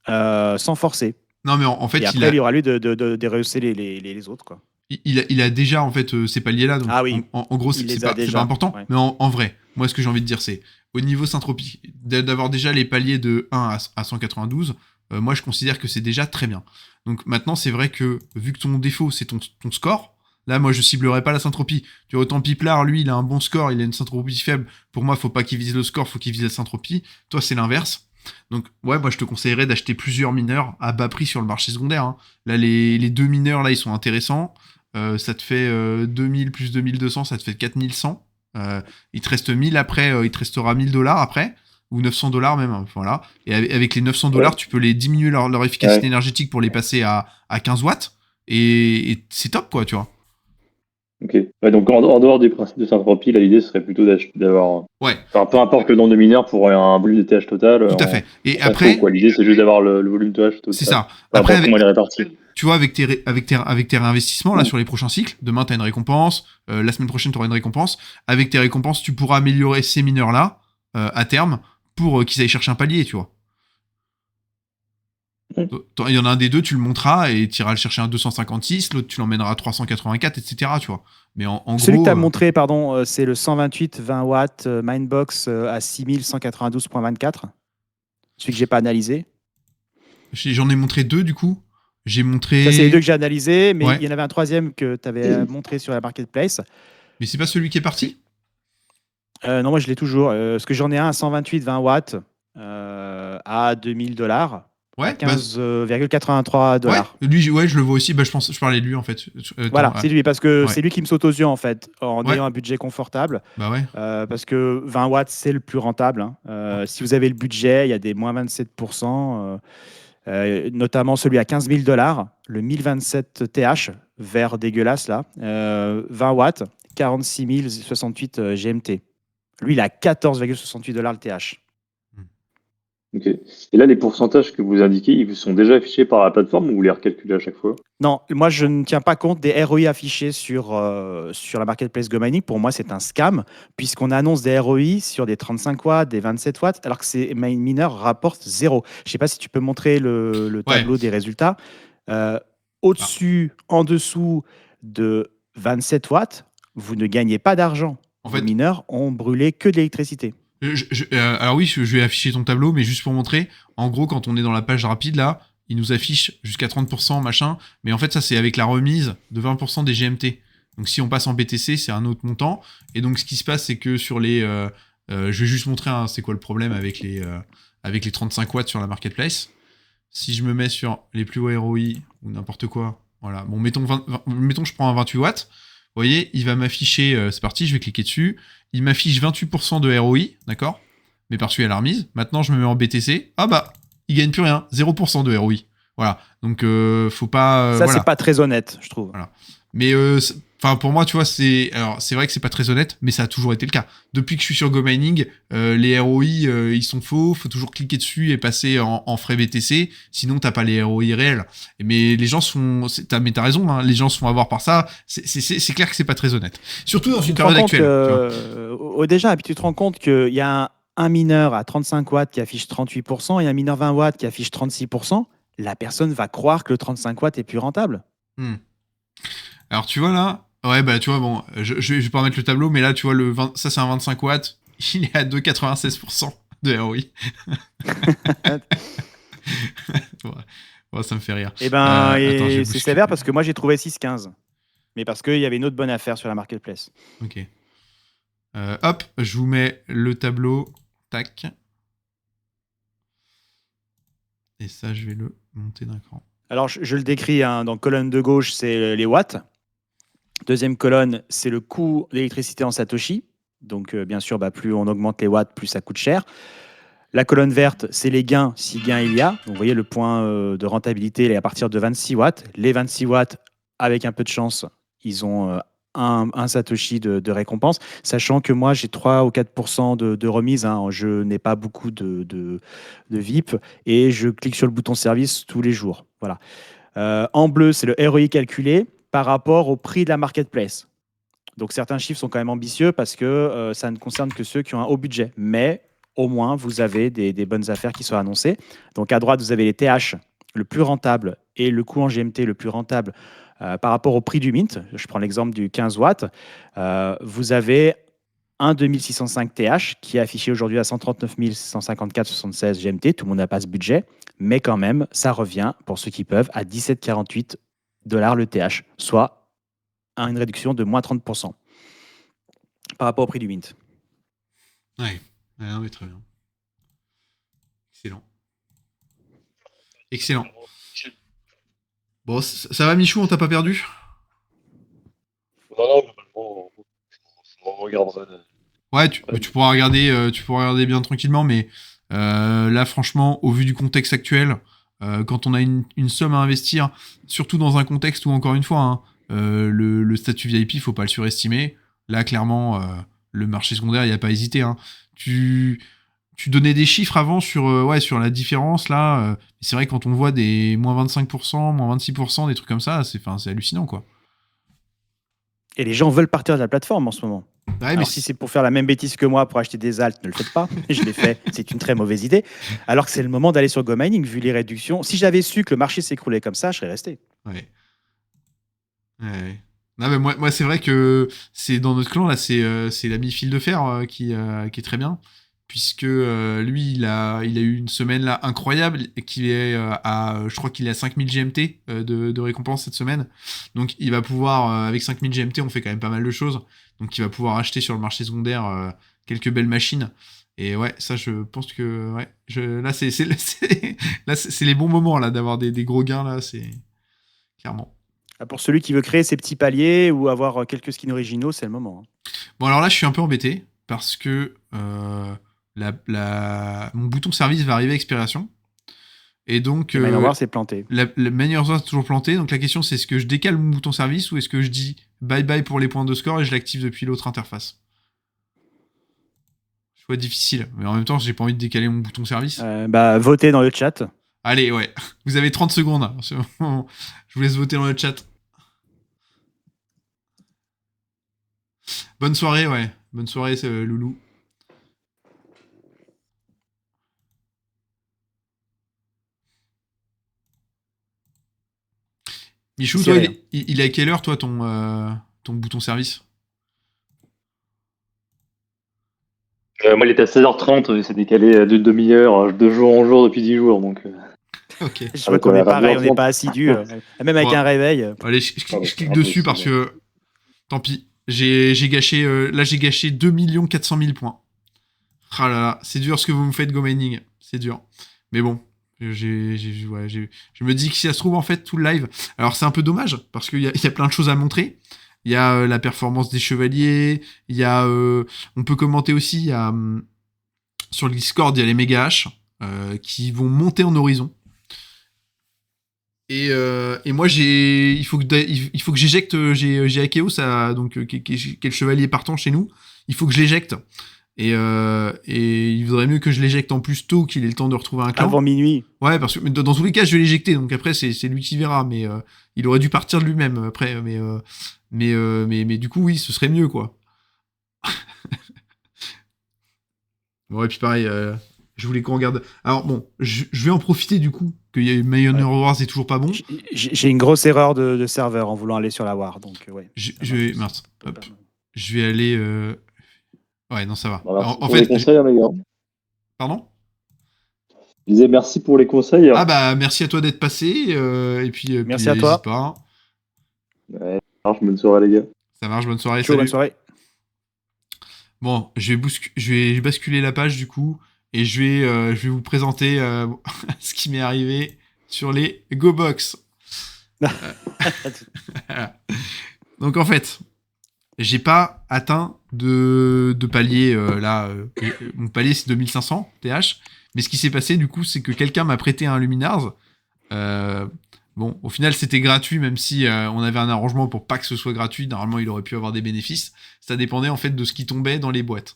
sans forcer. Non, mais en fait, Et après, il y aura lui de rehausser les autres, quoi. il a déjà en fait ces paliers-là, donc Ah oui, en gros, il c'est les a pas déjà. important. Ouais. Mais en vrai, moi, ce que j'ai envie de dire, c'est au niveau syntropie, d'avoir déjà les paliers de 1 à 192, moi, je considère que c'est déjà très bien. Donc maintenant, c'est vrai que vu que ton défaut, c'est ton score, là, moi, je ciblerai pas la syntropie. Tu vois, autant Piplard, lui, il a un bon score, il a une syntropie faible. Pour moi, faut pas qu'il vise le score, faut qu'il vise la syntropie. Toi, c'est l'inverse. Donc, ouais, moi, je te conseillerais d'acheter plusieurs mineurs à bas prix sur le marché secondaire. Hein. Là, les deux mineurs, là, ils sont intéressants. Ça te fait 2000 plus 2200, ça te fait 4100. Il te reste 1000 après, il te restera 1000 $ après, ou 900 $ même, voilà. Et avec les 900 $, tu peux les diminuer leur efficacité énergétique pour les passer à 15 watts, et c'est top, quoi, tu vois. Ok. Ouais, donc en dehors du principe de syntropie, là, l'idée serait plutôt d'avoir. Ouais, Enfin, peu importe le nombre de mineurs pour un volume de TH total. tout à fait. Et en synchro, après, quoi. L'idée, c'est juste d'avoir le volume de TH total. c'est ça. Peu Après, importe comment il est réparti. tu vois, avec tes réinvestissements, là, sur les prochains cycles, demain, tu as une récompense, la semaine prochaine, tu auras une récompense. Avec tes récompenses, tu pourras améliorer ces mineurs-là, à terme, pour qu'ils aillent chercher un palier, tu vois. Il y en a un des deux, tu le monteras et tu iras le chercher un 256, l'autre, tu l'emmèneras à 384, etc., tu vois. Mais en Celui gros... que tu as montré, pardon, c'est le 128 20 watts Mindbox à 6192.24. Celui que j'ai pas analysé. J'en ai montré deux, du coup. J'ai montré... Ça, c'est les deux que j'ai analysés, mais Ouais. il y en avait un troisième que tu avais montré sur la marketplace. Mais c'est pas celui qui est parti? Non, moi, je l'ai toujours. Parce que j'en ai un à 128 20 watts à 2000 $, à Ouais, 15,83 ouais, $. lui, ouais, je le vois aussi. Je parlais de lui, en fait. Voilà, c'est lui, parce que ouais. c'est lui qui me saute aux yeux, en fait, en Ouais. ayant un budget confortable. Bah ouais. Parce que 20 watts, c'est le plus rentable. Hein. Si vous avez le budget, il y a des moins 27%, notamment celui à 15 000 $, le 1027 TH, vert dégueulasse là, 20 watts, 46 068 GMT. Lui, il a 14,68 $ le TH. Ok. Et là, les pourcentages que vous indiquez, ils vous sont déjà affichés par la plateforme ou vous les recalculez à chaque fois? Non, moi, je ne tiens pas compte des ROI affichés sur la marketplace GoMining. Pour moi, c'est un scam, puisqu'on annonce des ROI sur des 35 watts, des 27 watts, alors que ces mineurs rapportent zéro. Je ne sais pas si tu peux montrer le tableau des résultats. Au-dessus, en dessous de 27 watts, vous ne gagnez pas d'argent. En Vos fait, mineurs ont brûlé que de l'électricité. alors oui, je vais afficher ton tableau, mais juste pour montrer, en gros, quand on est dans la page rapide, là, il nous affiche jusqu'à 30%, machin, mais en fait, ça, c'est avec la remise de 20% des GMT. Donc, si on passe en BTC, c'est un autre montant. Et donc, ce qui se passe, c'est que sur les... je vais juste montrer, hein, c'est quoi le problème avec les 35 watts sur la marketplace. Si je me mets sur les plus hauts ROI, ou n'importe quoi, voilà. Bon, mettons je prends un 28 watts. Vous voyez, il va m'afficher, c'est parti, je vais cliquer dessus. Il m'affiche 28% de ROI, d'accord? Mais par-dessus, il y a la remise. Maintenant, je me mets en BTC. Ah bah, il gagne plus rien. 0% de ROI. Voilà. Donc, faut pas... Ça, voilà. c'est pas très honnête, je trouve. Voilà. Mais, pour moi, tu vois, c'est vrai que c'est pas très honnête, mais ça a toujours été le cas. Depuis que je suis sur GoMining, les ROI, ils sont faux. Faut toujours cliquer dessus et passer en frais BTC. Sinon, t'as pas les ROI réels. Mais les gens mais t'as raison, hein, les gens se font avoir par ça. C'est clair que c'est pas très honnête. Surtout dans une période actuelle. Déjà, puis tu te rends compte qu'il y a un mineur à 35 watts qui affiche 38% et un mineur 20 watts qui affiche 36%. La personne va croire que le 35 watts est plus rentable. Alors, tu vois là, ouais, bah, tu vois, bon, je vais pas remettre le tableau, mais là, tu vois, ça, c'est un 25 watts, il est à 2,96% de ROI. Ouais, ça me fait rire. Eh ben, Attends, c'est sévère parce que moi, j'ai trouvé 6,15. Mais parce qu'il y avait une autre bonne affaire sur la marketplace. Ok. Hop, je vous mets le tableau. Tac. Et ça, je vais le monter d'un cran. Alors, je le décris, hein, dans colonne de gauche, c'est les watts. Deuxième colonne, c'est le coût d'électricité en Satoshi. Donc, bien sûr, plus on augmente les watts, plus ça coûte cher. La colonne verte, c'est les gains, si gains il y a. Donc, vous voyez, le point de rentabilité, il est à partir de 26 watts. Les 26 watts, avec un peu de chance, ils ont un Satoshi de récompense. Sachant que moi, j'ai 3 ou 4% de remise. Hein. Je n'ai pas beaucoup de VIP. Et je clique sur le bouton service tous les jours. Voilà. En bleu, c'est le ROI calculé par rapport au prix de la marketplace. Donc certains chiffres sont quand même ambitieux parce que ça ne concerne que ceux qui ont un haut budget. Mais au moins, vous avez des bonnes affaires qui sont annoncées. Donc à droite, vous avez les TH le plus rentable et le coût en GMT le plus rentable par rapport au prix du mint. Je prends l'exemple du 15 watts. Vous avez un 2605 TH qui est affiché aujourd'hui à 139 154,76 GMT. Tout le monde n'a pas ce budget. Mais quand même, ça revient, pour ceux qui peuvent, à 17,48 $ le TH, soit une réduction de moins 30% par rapport au prix du mint. Ouais, non, mais très bien. Excellent. Excellent. Bon, ça va, Michou, on t'a pas perdu? Non, globalement, on regardera. Ouais, tu pourras regarder bien tranquillement, mais là, franchement, au vu du contexte actuel, quand on a une somme à investir, surtout dans un contexte où, encore une fois, hein, le statut VIP, faut pas le surestimer. Là, clairement, le marché secondaire, il n'y a pas hésité. Hein. Tu donnais des chiffres avant sur la différence, là. C'est vrai, quand on voit des moins 25%, moins 26%, des trucs comme ça, c'est hallucinant, quoi. Et les gens veulent partir de la plateforme en ce moment. Ouais, Alors, si c'est pour faire la même bêtise que moi, pour acheter des alts, ne le faites pas. Je l'ai fait, c'est une très mauvaise idée. Alors que c'est le moment d'aller sur GoMining, vu les réductions. Si j'avais su que le marché s'écroulait comme ça, je serais resté. Ouais. Ouais. Non, mais moi c'est vrai que c'est dans notre clan là, c'est l'ami fil de fer qui est très bien, puisque lui il a eu une semaine là incroyable et qui est je crois qu'il est à 5000 GMT de récompense cette semaine. Donc il va pouvoir avec 5000 GMT, on fait quand même pas mal de choses. Donc il va pouvoir acheter sur le marché secondaire quelques belles machines. Et ouais, ça je pense que ouais, là c'est les bons moments là d'avoir des gros gains là, c'est clairement. Pour celui qui veut créer ses petits paliers ou avoir quelques skins originaux, c'est le moment. Bon, alors là, je suis un peu embêté parce que mon bouton service va arriver à expiration. Et donc, Le Mine c'est planté. le Miner est toujours planté. Donc la question, c'est est-ce que je décale mon bouton service ou est-ce que je dis bye bye pour les points de score et je l'active depuis l'autre interface? Choix difficile. Mais en même temps, j'ai pas envie de décaler mon bouton service. Votez dans le chat. Allez, ouais. Vous avez 30 secondes. Je vous laisse voter dans le chat. Bonne soirée, ouais. Bonne soirée, Loulou. Michou, toi, il est à quelle heure, toi, ton bouton service? Moi, il était à 16h30, il s'est décalé de demi-heure, de jour en jour depuis 10 jours. Donc, Ok. Je vois qu'on est pareil, on n'est pas assidus. Même avec un réveil. Allez, je clique dessus parce que. Tant pis. J'ai gâché. Là, j'ai gâché 2 400 000 points. Ah là là, c'est dur ce que vous me faites, Go Mining. C'est dur. Mais bon. Je me dis que si ça se trouve, en fait, tout le live. Alors, c'est un peu dommage parce qu'il y a plein de choses à montrer. Il y a la performance des chevaliers. Il y a. On peut commenter aussi. Il y a. Sur le Discord, il y a les méga H qui vont monter en horizon. Et moi, il faut que j'éjecte. J'ai Akeo, ça, donc, qui est le chevalier partant chez nous. Il faut que je l'éjecte. Et il vaudrait mieux que je l'éjecte en plus tôt, qu'il ait le temps de retrouver un clan. Avant minuit. Ouais, parce que dans tous les cas, je vais l'éjecter. Donc après, c'est lui qui verra. Mais il aurait dû partir de lui-même après. Mais du coup, oui, ce serait mieux, quoi. Bon, et puis pareil, je voulais qu'on regarde. Alors bon, je vais en profiter du coup que Miner Wars est toujours pas bon. J'ai une grosse erreur de serveur en voulant aller sur la War, donc ouais. Mince, hop. Je vais aller. Ouais, non, ça va. Alors, en fait, les conseils, les gars. Pardon? Je disais merci pour les conseils. Ah bah merci à toi d'être passé et puis merci à toi. Pas. Ouais, ça marche, bonne soirée les gars. Ça marche, bonne soirée. Ciao, bonne soirée. Bon, je vais basculer la page du coup et je vais vous présenter ce qui m'est arrivé sur les GoBox. Voilà. Donc en fait, j'ai pas atteint de palier là. Mon palier c'est 2500 TH. Mais ce qui s'est passé du coup, c'est que quelqu'un m'a prêté un Luminars. Bon, au final c'était gratuit, même si on avait un arrangement pour pas que ce soit gratuit. Normalement, il aurait pu avoir des bénéfices. Ça dépendait en fait de ce qui tombait dans les boîtes.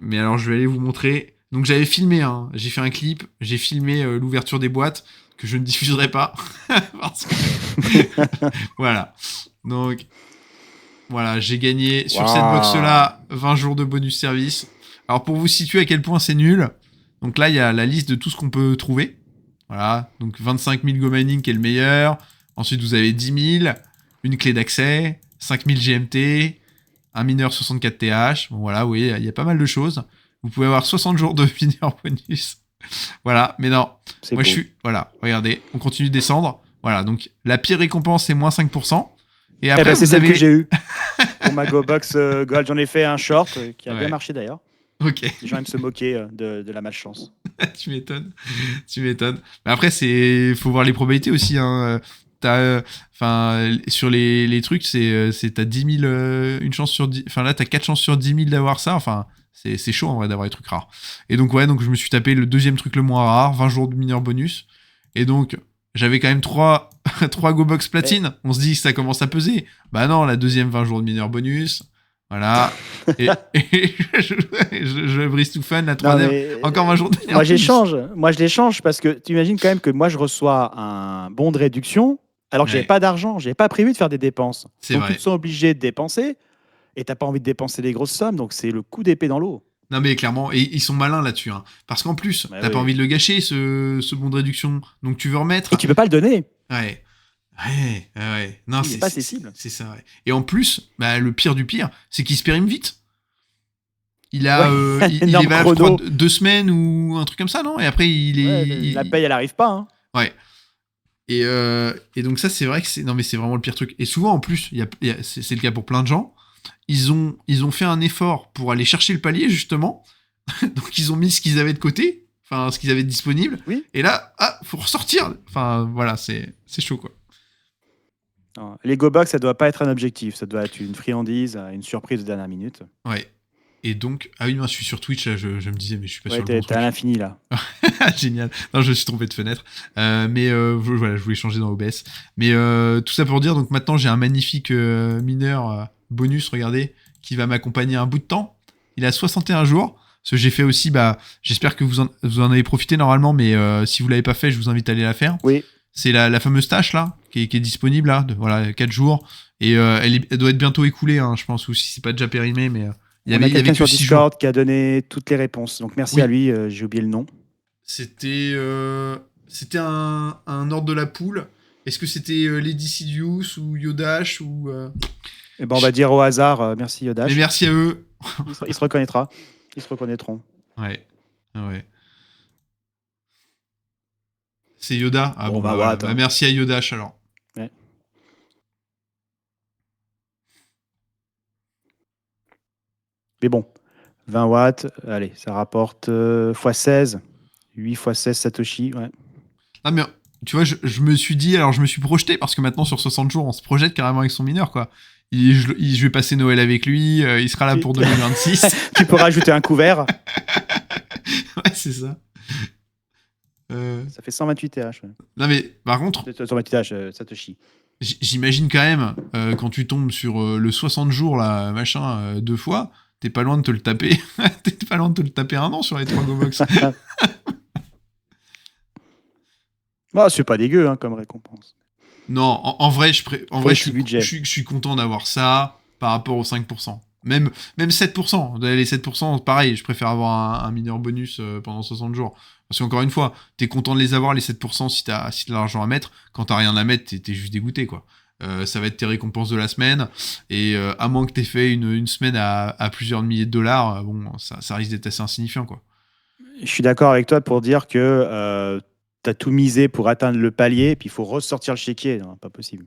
Mais alors, je vais aller vous montrer. Donc j'avais filmé, hein. J'ai fait un clip, j'ai filmé l'ouverture des boîtes que je ne diffuserai pas parce que voilà. Donc voilà, j'ai gagné sur cette box-là 20 jours de bonus service. Alors pour vous situer à quel point c'est nul, donc là il y a la liste de tout ce qu'on peut trouver. Voilà, donc 25 000 Go Mining qui est le meilleur. Ensuite vous avez 10 000, une clé d'accès, 5 000 GMT, un mineur 64 TH. Bon voilà, vous voyez, il y a pas mal de choses. Vous pouvez avoir 60 jours de mineur bonus. Voilà, mais non. C'est Moi beau. je suis... Voilà, regardez, on continue de descendre. Voilà, donc la pire récompense c'est moins 5%. Et après, c'est vous celle avez... que j'ai eue. Pour ma GoBox Gold, j'en ai fait un short qui a Ouais. bien marché d'ailleurs. Ok, Les gens aiment se moquer de la malchance. tu m'étonnes. Tu m'étonnes. Mais après, faut voir les probabilités aussi. Hein. Sur les trucs, t'as 10 000, une chance sur 10. Enfin, là, t'as 4 chances sur 10 000 d'avoir ça. Enfin, c'est chaud en vrai d'avoir des trucs rares. Et donc, ouais, donc je me suis tapé le deuxième truc le moins rare, 20 jours de mineur bonus. Et donc, j'avais quand même 3 GoBox platine. On se dit que ça commence à peser. Bah non, la deuxième 20 jours de mineur bonus. Voilà. Et je brise tout fun. La Non, troisième, mais, encore 20 jours de mineur moi, bonus. Moi, je l'échange parce que tu imagines quand même que moi, je reçois un bon de réduction alors que j'avais Ouais. pas d'argent, j'avais pas prévu de faire des dépenses. C'est Donc, vrai. ils sont obligés de dépenser et t'as pas envie de dépenser des grosses sommes, donc c'est le coup d'épée dans l'eau. Non mais clairement, et ils sont malins là-dessus. Hein. Parce qu'en plus, Ouais, t'as pas oui. envie de le gâcher, ce bon de réduction. Donc tu veux remettre. Et tu peux pas le donner. Ouais. Ouais. Non, Il est pas accessible. c'est ça, ouais. Et en plus, bah, le pire du pire, c'est qu'il se périme vite. Il a, Ouais, il est énorme valable, je chrono. crois, 2 semaines ou un truc comme ça, non? Et après, La paye, elle arrive pas. Hein. Ouais. Et donc ça, c'est vrai que non mais c'est vraiment le pire truc. Et souvent, en plus, c'est le cas pour plein de gens. Ils ont fait un effort pour aller chercher le palier justement. Donc ils ont mis ce qu'ils avaient de côté, enfin ce qu'ils avaient de disponible. Oui. Et là, faut ressortir. Enfin voilà, c'est chaud quoi. Non, les GoBox, ça doit pas être un objectif, ça doit être une friandise, une surprise de dernière minute. Ouais. Et donc, ah oui, moi je suis sur Twitch, là, je me disais, mais je suis pas Ouais, sur le bon t'es à truc. l'infini là. Génial. Non, je me suis trompé de fenêtre. Mais voilà, je voulais changer dans OBS. Mais tout ça pour dire, donc maintenant j'ai un magnifique mineur bonus, regardez, qui va m'accompagner un bout de temps. Il a 61 jours. Ce que j'ai fait aussi, bah, j'espère que vous en avez profité normalement, mais si vous l'avez pas fait, je vous invite à aller la faire. Oui. C'est la fameuse tâche là, qui est disponible là, voilà, 4 jours. Et elle doit être bientôt écoulée, hein, je pense, ou si c'est pas déjà périmé, mais il y On a avait quelqu'un que sur 6 jours. Discord qui a donné toutes les réponses. Donc merci Oui. à lui, j'ai oublié le nom. C'était un ordre de la poule. Est-ce que c'était Lady Sidious ou Yodash ou Eh ben, on va dire au hasard, merci Mais Yodash. merci à eux. Il se reconnaîtra. Ils se reconnaîtront. Ouais. C'est Yoda. Ah Bon, bon, bah, voilà. what, hein. Bah, merci à Yodash alors. Ouais. Mais bon, 20 watts, allez, ça rapporte x16. 8 x 16 Satoshi, ouais. Ah mais tu vois, je me suis dit, alors je me suis projeté parce que maintenant sur 60 jours, on se projette carrément avec son mineur quoi. Je vais passer Noël avec lui, il sera là pour 2026. Tu peux rajouter un couvert. Ouais, c'est ça. Ça fait 128 TH. Ouais. Non mais par contre, 128 TH, Satoshi. j'imagine quand même, quand tu tombes sur le 60 jours, là, machin, 2 fois, t'es pas loin de te le taper. T'es pas loin de te le taper un an sur les 3 GoBox. Bah, c'est pas dégueu hein, comme récompense. Non, en vrai, budget. je suis content d'avoir ça par rapport aux 5%. Même 7%. Les 7%, pareil, je préfère avoir un mineur bonus pendant 60 jours. Parce qu'encore une fois, t'es content de les avoir, les 7%, si t'as de l'argent à mettre. Quand t'as rien à mettre, t'es juste dégoûté, quoi. Ça va être tes récompenses de la semaine. Et à moins que t'aies fait une semaine à plusieurs milliers de dollars, bon, ça risque d'être assez insignifiant, quoi. Je suis d'accord avec toi pour dire que tu as tout misé pour atteindre le palier, et puis il faut ressortir le chéquier. Non, pas possible.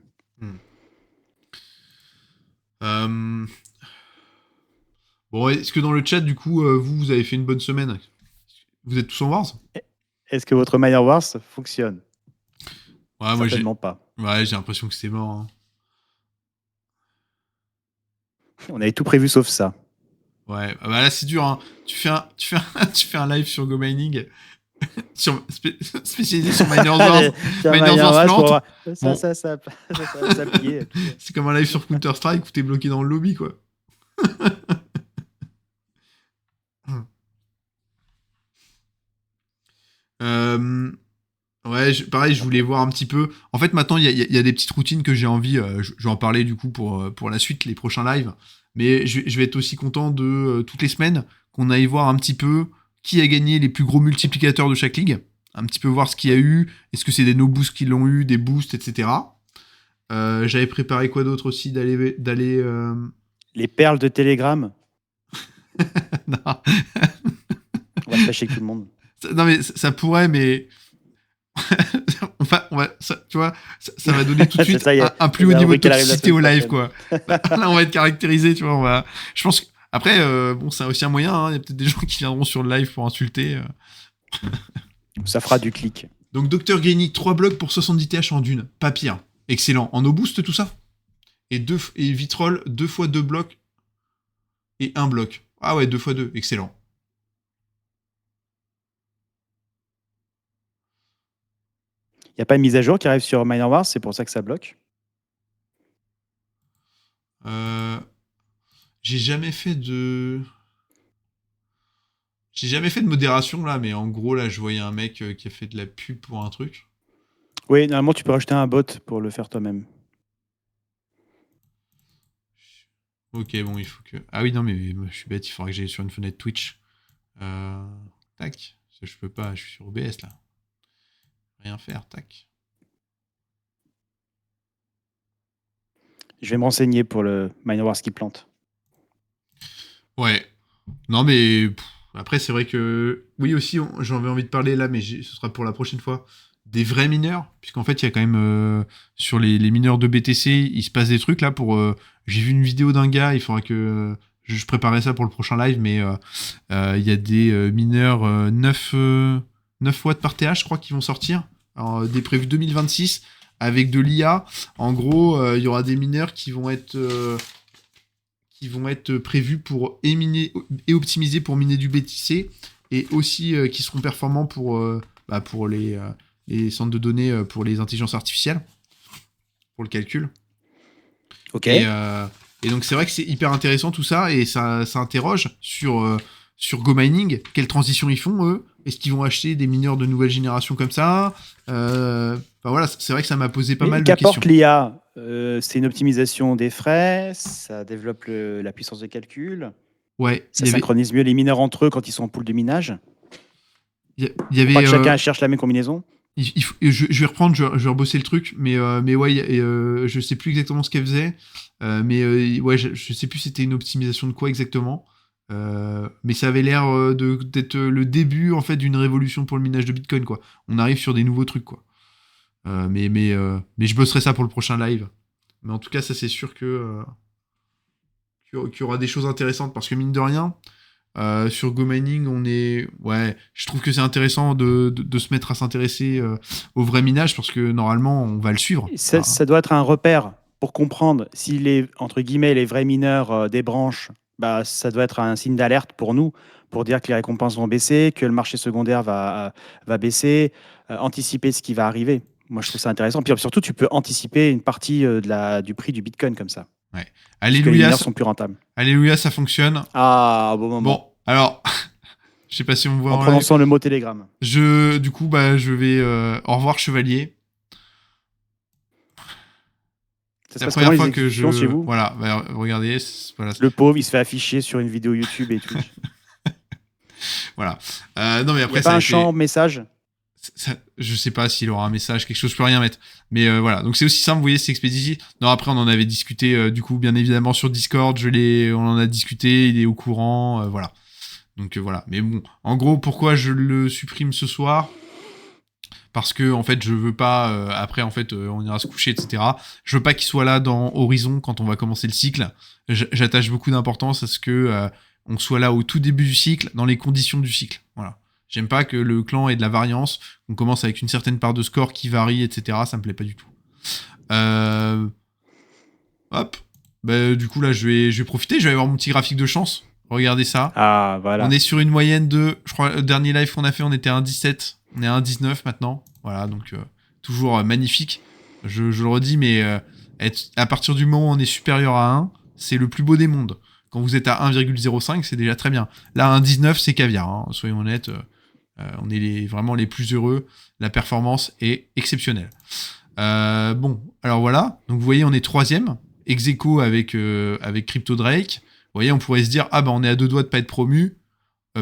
Bon, est-ce que dans le chat, du coup, vous avez fait une bonne semaine? Vous êtes tous en Wars? Est-ce que votre Miner Wars fonctionne? Ouais, moi Certainement pas. j'ai l'impression que c'est mort. Hein. On avait tout prévu sauf ça. Ouais, ah bah là c'est dur. Hein. Tu fais un live sur Go Mining spécialisé sur Miners Wars. Miners Wars Plante. Bon. Ça plié. C'est comme un live sur Counter Strike où t'es bloqué dans le lobby, quoi. Ouais, pareil, je voulais voir un petit peu. En fait, maintenant, il y a des petites routines que j'ai envie. Je vais en parler du coup pour la suite, les prochains lives. Mais je vais être aussi content de toutes les semaines qu'on aille voir un petit peu qui a gagné les plus gros multiplicateurs de chaque ligue. Un petit peu voir ce qu'il y a eu. Est-ce que c'est des no-boosts qui l'ont eu, des boosts, etc. J'avais préparé quoi d'autre aussi d'aller. Les perles de Telegram. Non. On va se fâcher avec tout le monde. Non, mais ça pourrait, mais. Tu vois, ça va donner tout de suite un plus haut niveau de toxicité au live, quoi. Là, on va être caractérisé, tu vois. Je pense que. Après, bon, c'est aussi un moyen. Hein. Il y a peut-être des gens qui viendront sur le live pour insulter. Ça fera du clic. Donc, Dr. Gainic, 3 blocs pour 70 TH en dune. Pas pire. Excellent. En no-boost, tout ça. Et Vitrol, 2 x 2 blocs. Et 1 bloc. Ah ouais, 2 x 2. Excellent. Il n'y a pas de mise à jour qui arrive sur Miner Wars, c'est pour ça que ça bloque. J'ai jamais fait de modération là, mais en gros là, je voyais un mec qui a fait de la pub pour un truc. Oui, normalement tu peux rajouter un bot pour le faire toi-même. Ok, bon, il faut que. Ah oui, non, mais je suis bête, il faudrait que j'aille sur une fenêtre Twitch. Tac, ça, je peux pas, je suis sur OBS là. Rien faire, tac. Je vais me renseigner pour le Miner Wars qui plante. Ouais. Non, mais après, c'est vrai que. Oui, aussi, j'en avais envie de parler là, mais ce sera pour la prochaine fois. Des vrais mineurs, puisqu'en fait, il y a quand même. Sur les mineurs de BTC, il se passe des trucs là pour. J'ai vu une vidéo d'un gars, il faudra que. Je préparais ça pour le prochain live, mais il y a des mineurs 9 watts par TH, je crois, qui vont sortir. Alors, des prévus 2026 avec de l'IA. En gros, il y aura des mineurs qui vont être prévus pour éminer et optimisés pour miner du BTC et aussi qui seront performants pour les centres de données pour les intelligences artificielles, pour le calcul. Ok. Et donc c'est vrai que c'est hyper intéressant tout ça et ça interroge sur Go Mining, quelle transition ils font eux. Est-ce qu'ils vont acheter des mineurs de nouvelle génération comme ça voilà, c'est vrai que ça m'a posé pas mal de questions. Qu'apporte l'IA c'est une optimisation des frais, ça développe la puissance de calcul, ouais, ça synchronise mieux les mineurs entre eux quand ils sont en pool de minage. Il y avait pas que chacun cherche la même combinaison. Je vais reprendre, je vais rebosser le truc, mais ouais, je sais plus exactement ce qu'elle faisait, mais ouais, je sais plus c'était une optimisation de quoi exactement. Mais ça avait l'air d'être le début en fait d'une révolution pour le minage de Bitcoin, quoi. On arrive sur des nouveaux trucs, quoi. Mais je bosserai ça pour le prochain live. Mais en tout cas, ça c'est sûr que qu'il y aura des choses intéressantes parce que mine de rien, sur Go Mining, je trouve que c'est intéressant de se mettre à s'intéresser au vrai minage parce que normalement, on va le suivre. Ça doit être un repère pour comprendre si les entre guillemets les vrais mineurs des branches. Bah, ça doit être un signe d'alerte pour nous, pour dire que les récompenses vont baisser, que le marché secondaire va baisser, anticiper ce qui va arriver. Moi, je trouve ça intéressant. Puis surtout, tu peux anticiper une partie du prix du Bitcoin comme ça. Ouais. Alléluia, parce que les mineurs sont plus rentables. Alléluia, ça fonctionne. Ah, bon moment. Bon, alors, je sais pas si on me voit en prononçant le mot télégramme. Du coup, je vais... au revoir, chevalier. C'est la première fois que je... Chez vous voilà, regardez. Voilà. Le pauvre, il se fait afficher sur une vidéo YouTube et Twitch. Voilà. Non, mais après, il n'y a pas un champ message je sais pas s'il aura un message, quelque chose, je peux rien mettre. Mais voilà, donc c'est aussi simple, vous voyez, c'est expéditif. Non, après, on en avait discuté, du coup, bien évidemment, sur Discord, on en a discuté, il est au courant, voilà. Donc voilà. Mais bon, en gros, pourquoi je le supprime ce soir ? Parce que en fait je veux pas après en fait on ira se coucher, etc. Je veux pas qu'il soit là dans Horizon quand on va commencer le cycle. J'attache beaucoup d'importance à ce que on soit là au tout début du cycle, dans les conditions du cycle. Voilà. J'aime pas que le clan ait de la variance, qu'on commence avec une certaine part de score qui varie, etc. Ça me plaît pas du tout. Hop. Bah, du coup, là, je vais profiter. Je vais avoir mon petit graphique de chance. Regardez ça. Ah, voilà. On est sur une moyenne de... Je crois, le dernier live qu'on a fait, on était à 1,17. On est à 1,19 maintenant. Voilà, donc toujours magnifique. Je le redis, mais à partir du moment où on est supérieur à 1, c'est le plus beau des mondes. Quand vous êtes à 1,05, c'est déjà très bien. Là, 1,19, c'est caviar. Hein. Soyons honnêtes, on est vraiment les plus heureux. La performance est exceptionnelle. Bon, alors voilà. Donc vous voyez, on est 3ème. Ex-aequo avec Crypto Drake. Vous voyez, on pourrait se dire, ah bah on est à 2 doigts de pas être promu.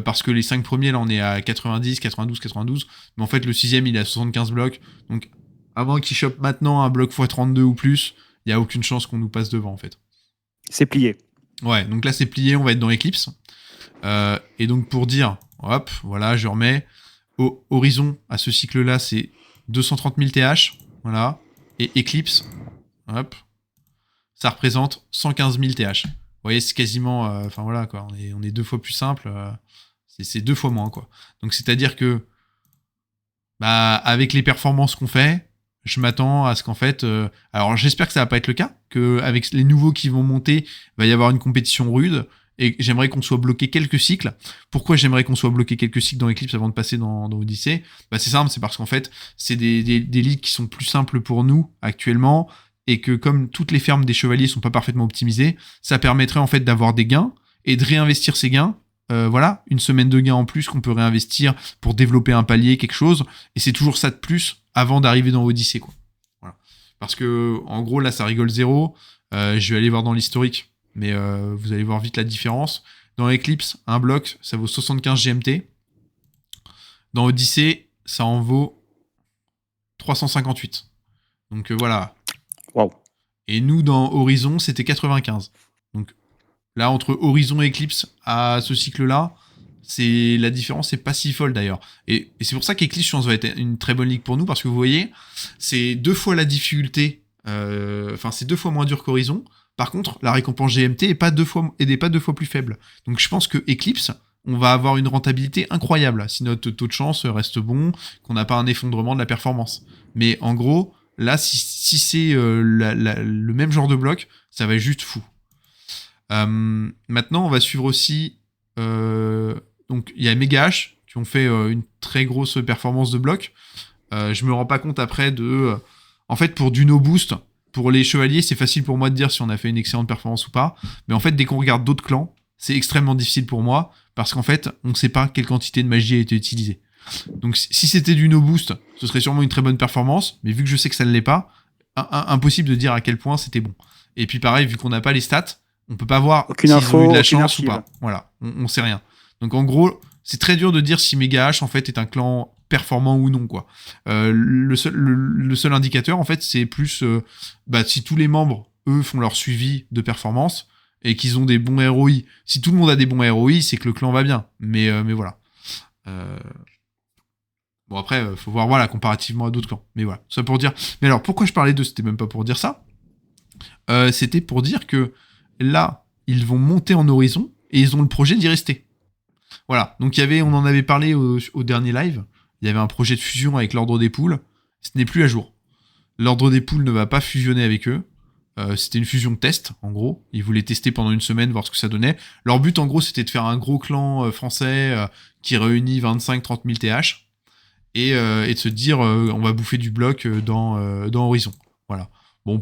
Parce que les 5 premiers, là, on est à 90, 92, 92. Mais en fait, le 6ème, il est à 75 blocs. Donc, avant qu'il chope maintenant un bloc x32 ou plus, il n'y a aucune chance qu'on nous passe devant, en fait. C'est plié. Ouais, donc là, c'est plié, on va être dans Eclipse. Et donc, pour dire, hop, voilà, je remets. Horizon, à ce cycle-là, c'est 230 000 TH. Voilà. Et Eclipse, hop, ça représente 115 000 TH. Vous voyez, c'est quasiment... Enfin, voilà, quoi. On est 2 fois plus simple. C'est 2 fois moins, quoi. Donc, c'est-à-dire que, bah, avec les performances qu'on fait, je m'attends à ce qu'en fait... alors, j'espère que ça va pas être le cas, qu'avec les nouveaux qui vont monter, il va y avoir une compétition rude, et j'aimerais qu'on soit bloqué quelques cycles. Pourquoi j'aimerais qu'on soit bloqué quelques cycles dans Eclipse avant de passer dans Odyssey? Bah, c'est simple, c'est parce qu'en fait, c'est des ligues qui sont plus simples pour nous, actuellement, et que comme toutes les fermes des chevaliers sont pas parfaitement optimisées, ça permettrait en fait d'avoir des gains, et de réinvestir ces gains. Voilà, une semaine de gains en plus qu'on peut réinvestir pour développer un palier, quelque chose, et c'est toujours ça de plus avant d'arriver dans Odyssey, quoi. Voilà. Parce que, en gros, là, ça rigole zéro. Je vais aller voir dans l'historique, mais vous allez voir vite la différence. Dans Eclipse, un bloc, ça vaut 75 GMT. Dans Odyssey, ça en vaut 358. Donc voilà. Waouh. Et nous, dans Horizon, c'était 95. Donc là, entre Horizon et Eclipse, à ce cycle-là, la différence n'est pas si folle d'ailleurs. Et c'est pour ça qu'Eclipse, je pense, va être une très bonne ligue pour nous, parce que vous voyez, c'est 2 fois la difficulté, enfin, c'est 2 fois moins dur qu'Horizon. Par contre, la récompense GMT n'est pas 2 fois plus faible. Donc je pense que Eclipse, on va avoir une rentabilité incroyable si notre taux de chance reste bon, qu'on n'a pas un effondrement de la performance. Mais en gros, là, si c'est le même genre de bloc, ça va être juste fou. Maintenant, on va suivre aussi... donc, il y a Mega H qui ont fait une très grosse performance de bloc. Je me rends pas compte après de... en fait, pour du no boost, pour les chevaliers, c'est facile pour moi de dire si on a fait une excellente performance ou pas. Mais en fait, dès qu'on regarde d'autres clans, c'est extrêmement difficile pour moi, parce qu'en fait, on ne sait pas quelle quantité de magie a été utilisée. Donc si c'était du no boost, ce serait sûrement une très bonne performance, mais vu que je sais que ça ne l'est pas, impossible de dire à quel point c'était bon. Et puis pareil, vu qu'on n'a pas les stats, on peut pas voir aucune s'ils info, ont eu de la aucune chance archive. ou pas. Voilà, on sait rien. Donc en gros, c'est très dur de dire si Mega H en fait est un clan performant ou non, quoi. Le seul indicateur en fait, c'est plus si tous les membres eux font leur suivi de performance et qu'ils ont des bons ROI. Si tout le monde a des bons ROI, c'est que le clan va bien. Mais voilà. Bon après, faut voir voilà comparativement à d'autres clans. Mais voilà, ça pour dire. Mais alors pourquoi je parlais d'eux? C'était même pas pour dire ça. C'était pour dire que là, ils vont monter en Horizon et ils ont le projet d'y rester. Voilà. Donc on en avait parlé au dernier live. Il y avait un projet de fusion avec l'Ordre des Poules. Ce n'est plus à jour. L'Ordre des Poules ne va pas fusionner avec eux. C'était une fusion de test, en gros. Ils voulaient tester pendant une semaine, voir ce que ça donnait. Leur but, en gros, c'était de faire un gros clan français qui réunit 25-30 000 TH et de se dire on va bouffer du bloc dans Horizon. Voilà. Bon,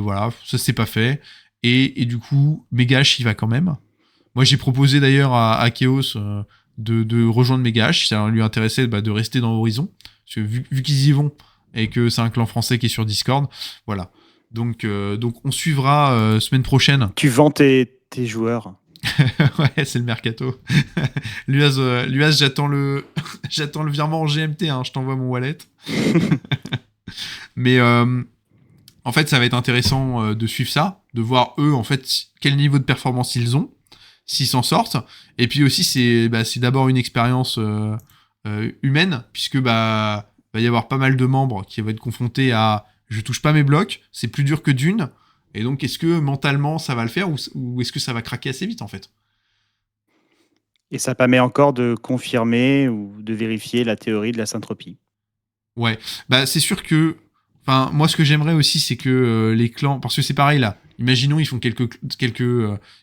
voilà, ça s'est pas fait. Et du coup, Megash, il va quand même. Moi, j'ai proposé d'ailleurs à Chaos de rejoindre Megash, si ça lui intéressait de rester dans Horizon. Parce que vu qu'ils y vont et que c'est un clan français qui est sur Discord, voilà. Donc on suivra semaine prochaine. Tu vends tes joueurs. Ouais, c'est le mercato. Luaz, j'attends le virement en GMT, hein, je t'envoie mon wallet. Mais en fait, ça va être intéressant de suivre ça, de voir eux, en fait, quel niveau de performance ils ont, s'ils s'en sortent. Et puis aussi, c'est d'abord une expérience humaine, puisque va y avoir pas mal de membres qui vont être confrontés à je touche pas mes blocs, c'est plus dur que d'une. Et donc, est-ce que mentalement ça va le faire ou est-ce que ça va craquer assez vite en fait? Et ça permet encore de confirmer ou de vérifier la théorie de la syntropie. Ouais, bah c'est sûr que, enfin, moi ce que j'aimerais aussi, c'est que les clans, parce que c'est pareil là. Imaginons ils font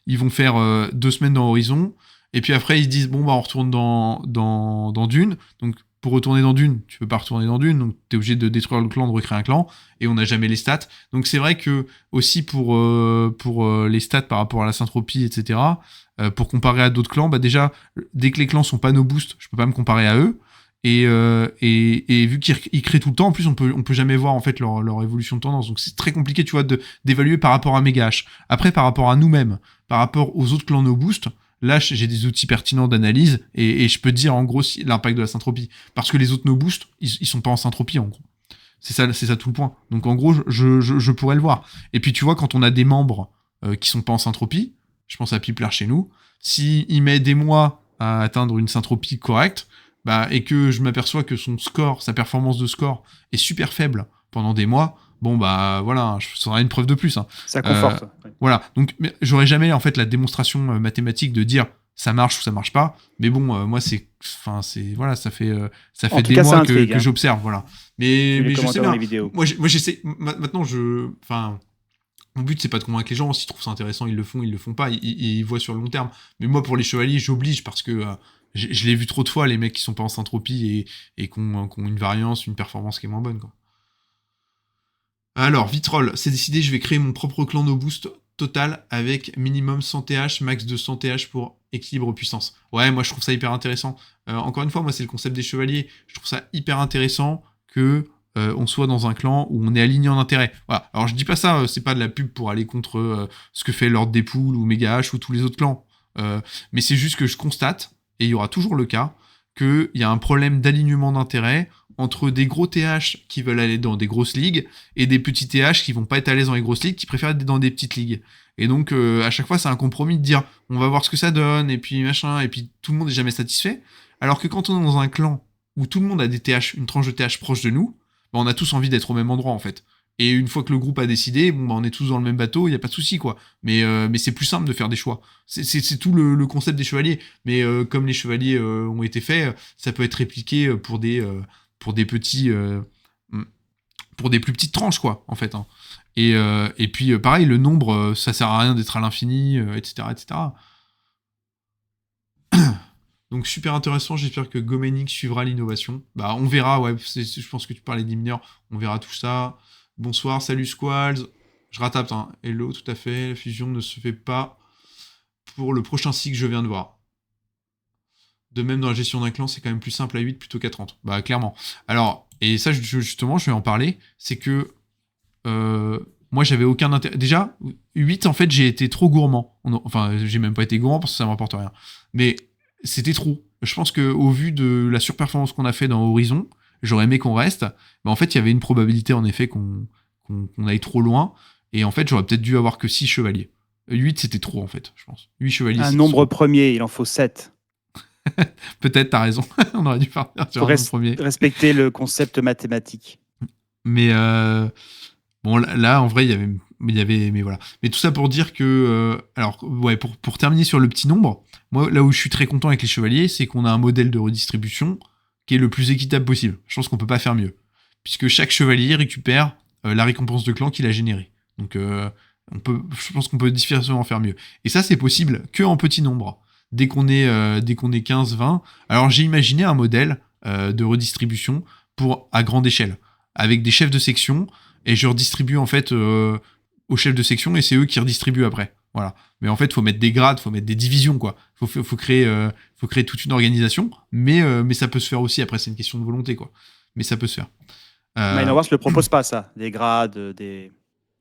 ils vont faire 2 semaines dans Horizon, et puis après ils se disent bon bah on retourne dans Dune. Donc pour retourner dans Dune, tu peux pas retourner dans Dune, donc t'es obligé de détruire le clan, de recréer un clan, et on n'a jamais les stats. Donc c'est vrai que aussi pour les stats par rapport à la syntropie, etc. Pour comparer à d'autres clans, bah déjà dès que les clans sont pas no boost, je peux pas me comparer à eux. Et vu qu'ils créent tout le temps, en plus on peut jamais voir en fait leur évolution de tendance. Donc c'est très compliqué, tu vois, d'évaluer par rapport à Mega H. Après, par rapport à nous-mêmes, par rapport aux autres clans no boost, là j'ai des outils pertinents d'analyse et je peux te dire en gros l'impact de la syntropie. Parce que les autres no boost, ils sont pas en syntropie en gros. C'est ça tout le point. Donc en gros, je pourrais le voir. Et puis tu vois, quand on a des membres qui sont pas en syntropie, je pense à Pipler chez nous, s'il met des mois à atteindre une syntropie correcte, bah, et que je m'aperçois que son score, sa performance de score est super faible pendant des mois, bon bah voilà, ça sera une preuve de plus. Hein. Ça conforte. Ouais. Voilà, donc mais j'aurais jamais en fait la démonstration mathématique de dire ça marche ou ça marche pas, mais bon, moi voilà, ça fait En tout des cas, ça mois intrigue, que hein. j'observe, voilà. Vu les Mais je sais commentaires dans bien. les vidéos. Moi j'essaie maintenant enfin. Mon but, c'est pas de convaincre les gens. S'ils trouvent ça intéressant, ils le font pas. Ils voient sur le long terme. Mais moi, pour les chevaliers, j'oblige parce que je l'ai vu trop de fois, les mecs qui sont pas en syntropie et qui ont une variance, une performance qui est moins bonne, quoi. Alors, Vitrol, c'est décidé, je vais créer mon propre clan no boost total avec minimum 100 TH, max de 100 TH pour équilibre puissance. Ouais, moi je trouve ça hyper intéressant. Encore une fois, moi c'est le concept des chevaliers. Je trouve ça hyper intéressant que on soit dans un clan où on est aligné en intérêt. Voilà. Alors je dis pas ça, c'est pas de la pub pour aller contre ce que fait Lord des Poules ou Mega H ou tous les autres clans. Mais c'est juste que je constate, et il y aura toujours le cas, qu'il y a un problème d'alignement d'intérêt entre des gros TH qui veulent aller dans des grosses ligues et des petits TH qui vont pas être à l'aise dans les grosses ligues, qui préfèrent être dans des petites ligues. Et donc, à chaque fois, c'est un compromis de dire, on va voir ce que ça donne, et puis machin, et puis tout le monde est jamais satisfait. Alors que quand on est dans un clan où tout le monde a des TH, une tranche de TH proche de nous, bah, on a tous envie d'être au même endroit, en fait. Et une fois que le groupe a décidé, bon, bah, on est tous dans le même bateau, il n'y a pas de souci, quoi. Mais c'est plus simple de faire des choix. C'est tout le concept des chevaliers. Mais comme les chevaliers ont été faits, ça peut être répliqué pour des petits pour des plus petites tranches, quoi, en fait, hein. Et puis pareil, le nombre, ça sert à rien d'être à l'infini, etc., etc. Donc super intéressant, j'espère que Gomenix suivra l'innovation. Bah on verra, ouais, je pense que tu parlais des mineurs, on verra tout ça. Bonsoir, salut Squalls, je rattrape, hein. Hello, tout à fait, la fusion ne se fait pas pour le prochain cycle que je viens de voir. De même, dans la gestion d'un clan, c'est quand même plus simple à 8 plutôt qu'à 30. Bah, clairement. Alors, et ça, justement, je vais en parler, c'est que moi, j'avais aucun intérêt. Déjà, 8, en fait, j'ai été trop gourmand. Enfin, j'ai même pas été gourmand parce que ça m'apporte rien. Mais c'était trop. Je pense qu'au vu de la surperformance qu'on a fait dans Horizon, j'aurais aimé qu'on reste. Mais en fait, il y avait une probabilité, en effet, qu'on aille trop loin. Et en fait, j'aurais peut-être dû avoir que 6 chevaliers. 8, c'était trop, en fait, je pense. 8 chevaliers, Un c'est nombre trop. premier, il en faut 7. Peut-être, t'as raison. On aurait dû partir sur Pour un nombre premier. respecter le concept mathématique. Mais bon, là, en vrai, mais voilà. Mais tout ça pour dire que, alors, ouais, pour terminer sur le petit nombre, moi, là où je suis très content avec les chevaliers, c'est qu'on a un modèle de redistribution qui est le plus équitable possible. Je pense qu'on peut pas faire mieux, puisque chaque chevalier récupère la récompense de clan qu'il a générée. Donc, je pense qu'on peut difficilement faire mieux. Et ça, c'est possible que en petit nombre. Dès qu'on est 15-20. Alors, j'ai imaginé un modèle de redistribution à grande échelle, avec des chefs de section, et je redistribue en fait aux chefs de section, et c'est eux qui redistribuent après. Voilà. Mais en fait, faut mettre des grades, faut mettre des divisions, quoi. Faut créer toute une organisation, mais ça peut se faire aussi. Après, c'est une question de volonté, quoi. Mais ça peut se faire. Minorwars ne le propose pas, ça. Des grades, des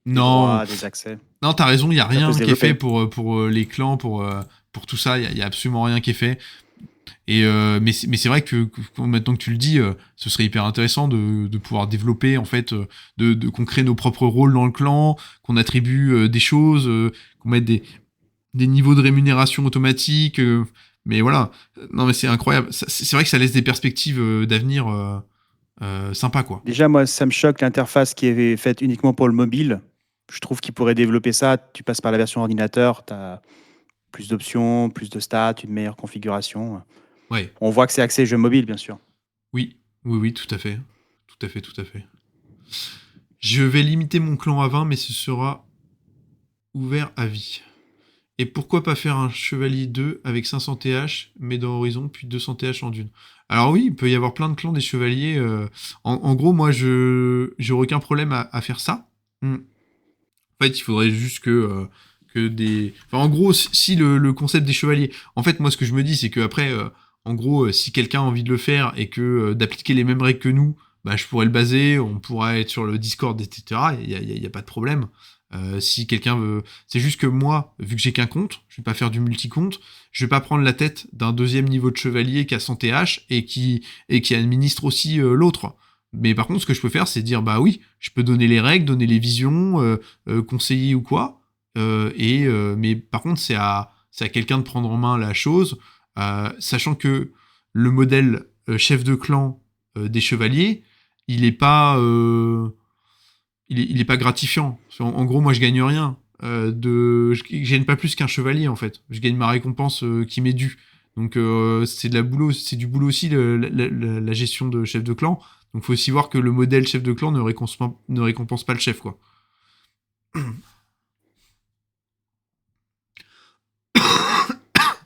Non, droits, des accès. non, t'as raison. Il y a Ça rien peut se qui est fait développer. pour les clans, pour tout ça. Il y a absolument rien qui est fait. Et mais c'est vrai que maintenant que tu le dis, ce serait hyper intéressant de pouvoir développer en fait, qu'on crée nos propres rôles dans le clan, qu'on attribue des choses, qu'on mette des niveaux de rémunération automatiques. Mais voilà, non mais c'est incroyable. C'est vrai que ça laisse des perspectives d'avenir sympas, quoi. Déjà, moi, ça me choque l'interface qui est faite uniquement pour le mobile. Je trouve qu'ils pourraient développer ça. Tu passes par la version ordinateur, tu as plus d'options, plus de stats, une meilleure configuration. Ouais, On voit que c'est axé jeu mobile, bien sûr. oui, oui, oui, tout à fait. Tout à fait, tout à fait. Je vais limiter mon clan à 20, mais ce sera ouvert à vie. Et pourquoi pas faire un chevalier 2 avec 500 TH, mais dans Horizon, puis 200 TH en dune. Alors oui, il peut y avoir plein de clans des chevaliers. En gros, moi, j'aurais aucun problème à faire ça. Hmm. En fait, il faudrait juste que des... Enfin, en gros, si le concept des chevaliers... En fait, moi, ce que je me dis, c'est que après, en gros, si quelqu'un a envie de le faire et que d'appliquer les mêmes règles que nous, bah, je pourrais le baser, on pourra être sur le Discord, etc. Il y a pas de problème. Si quelqu'un veut... C'est juste que moi, vu que j'ai qu'un compte, je vais pas faire du multi-compte, je vais pas prendre la tête d'un deuxième niveau de chevalier qui a 100 TH et qui administre aussi l'autre. Mais par contre, ce que je peux faire, c'est dire, bah oui, je peux donner les règles, donner les visions, conseiller ou quoi. Mais par contre, c'est à quelqu'un de prendre en main la chose, sachant que le modèle chef de clan des chevaliers, il est pas... il est pas gratifiant. En gros, moi, je gagne rien. Je gagne pas plus qu'un chevalier, en fait. Je gagne ma récompense qui m'est due. Donc, c'est du boulot aussi, la gestion de chef de clan. Donc, faut aussi voir que le modèle chef de clan ne récompense pas le chef, quoi.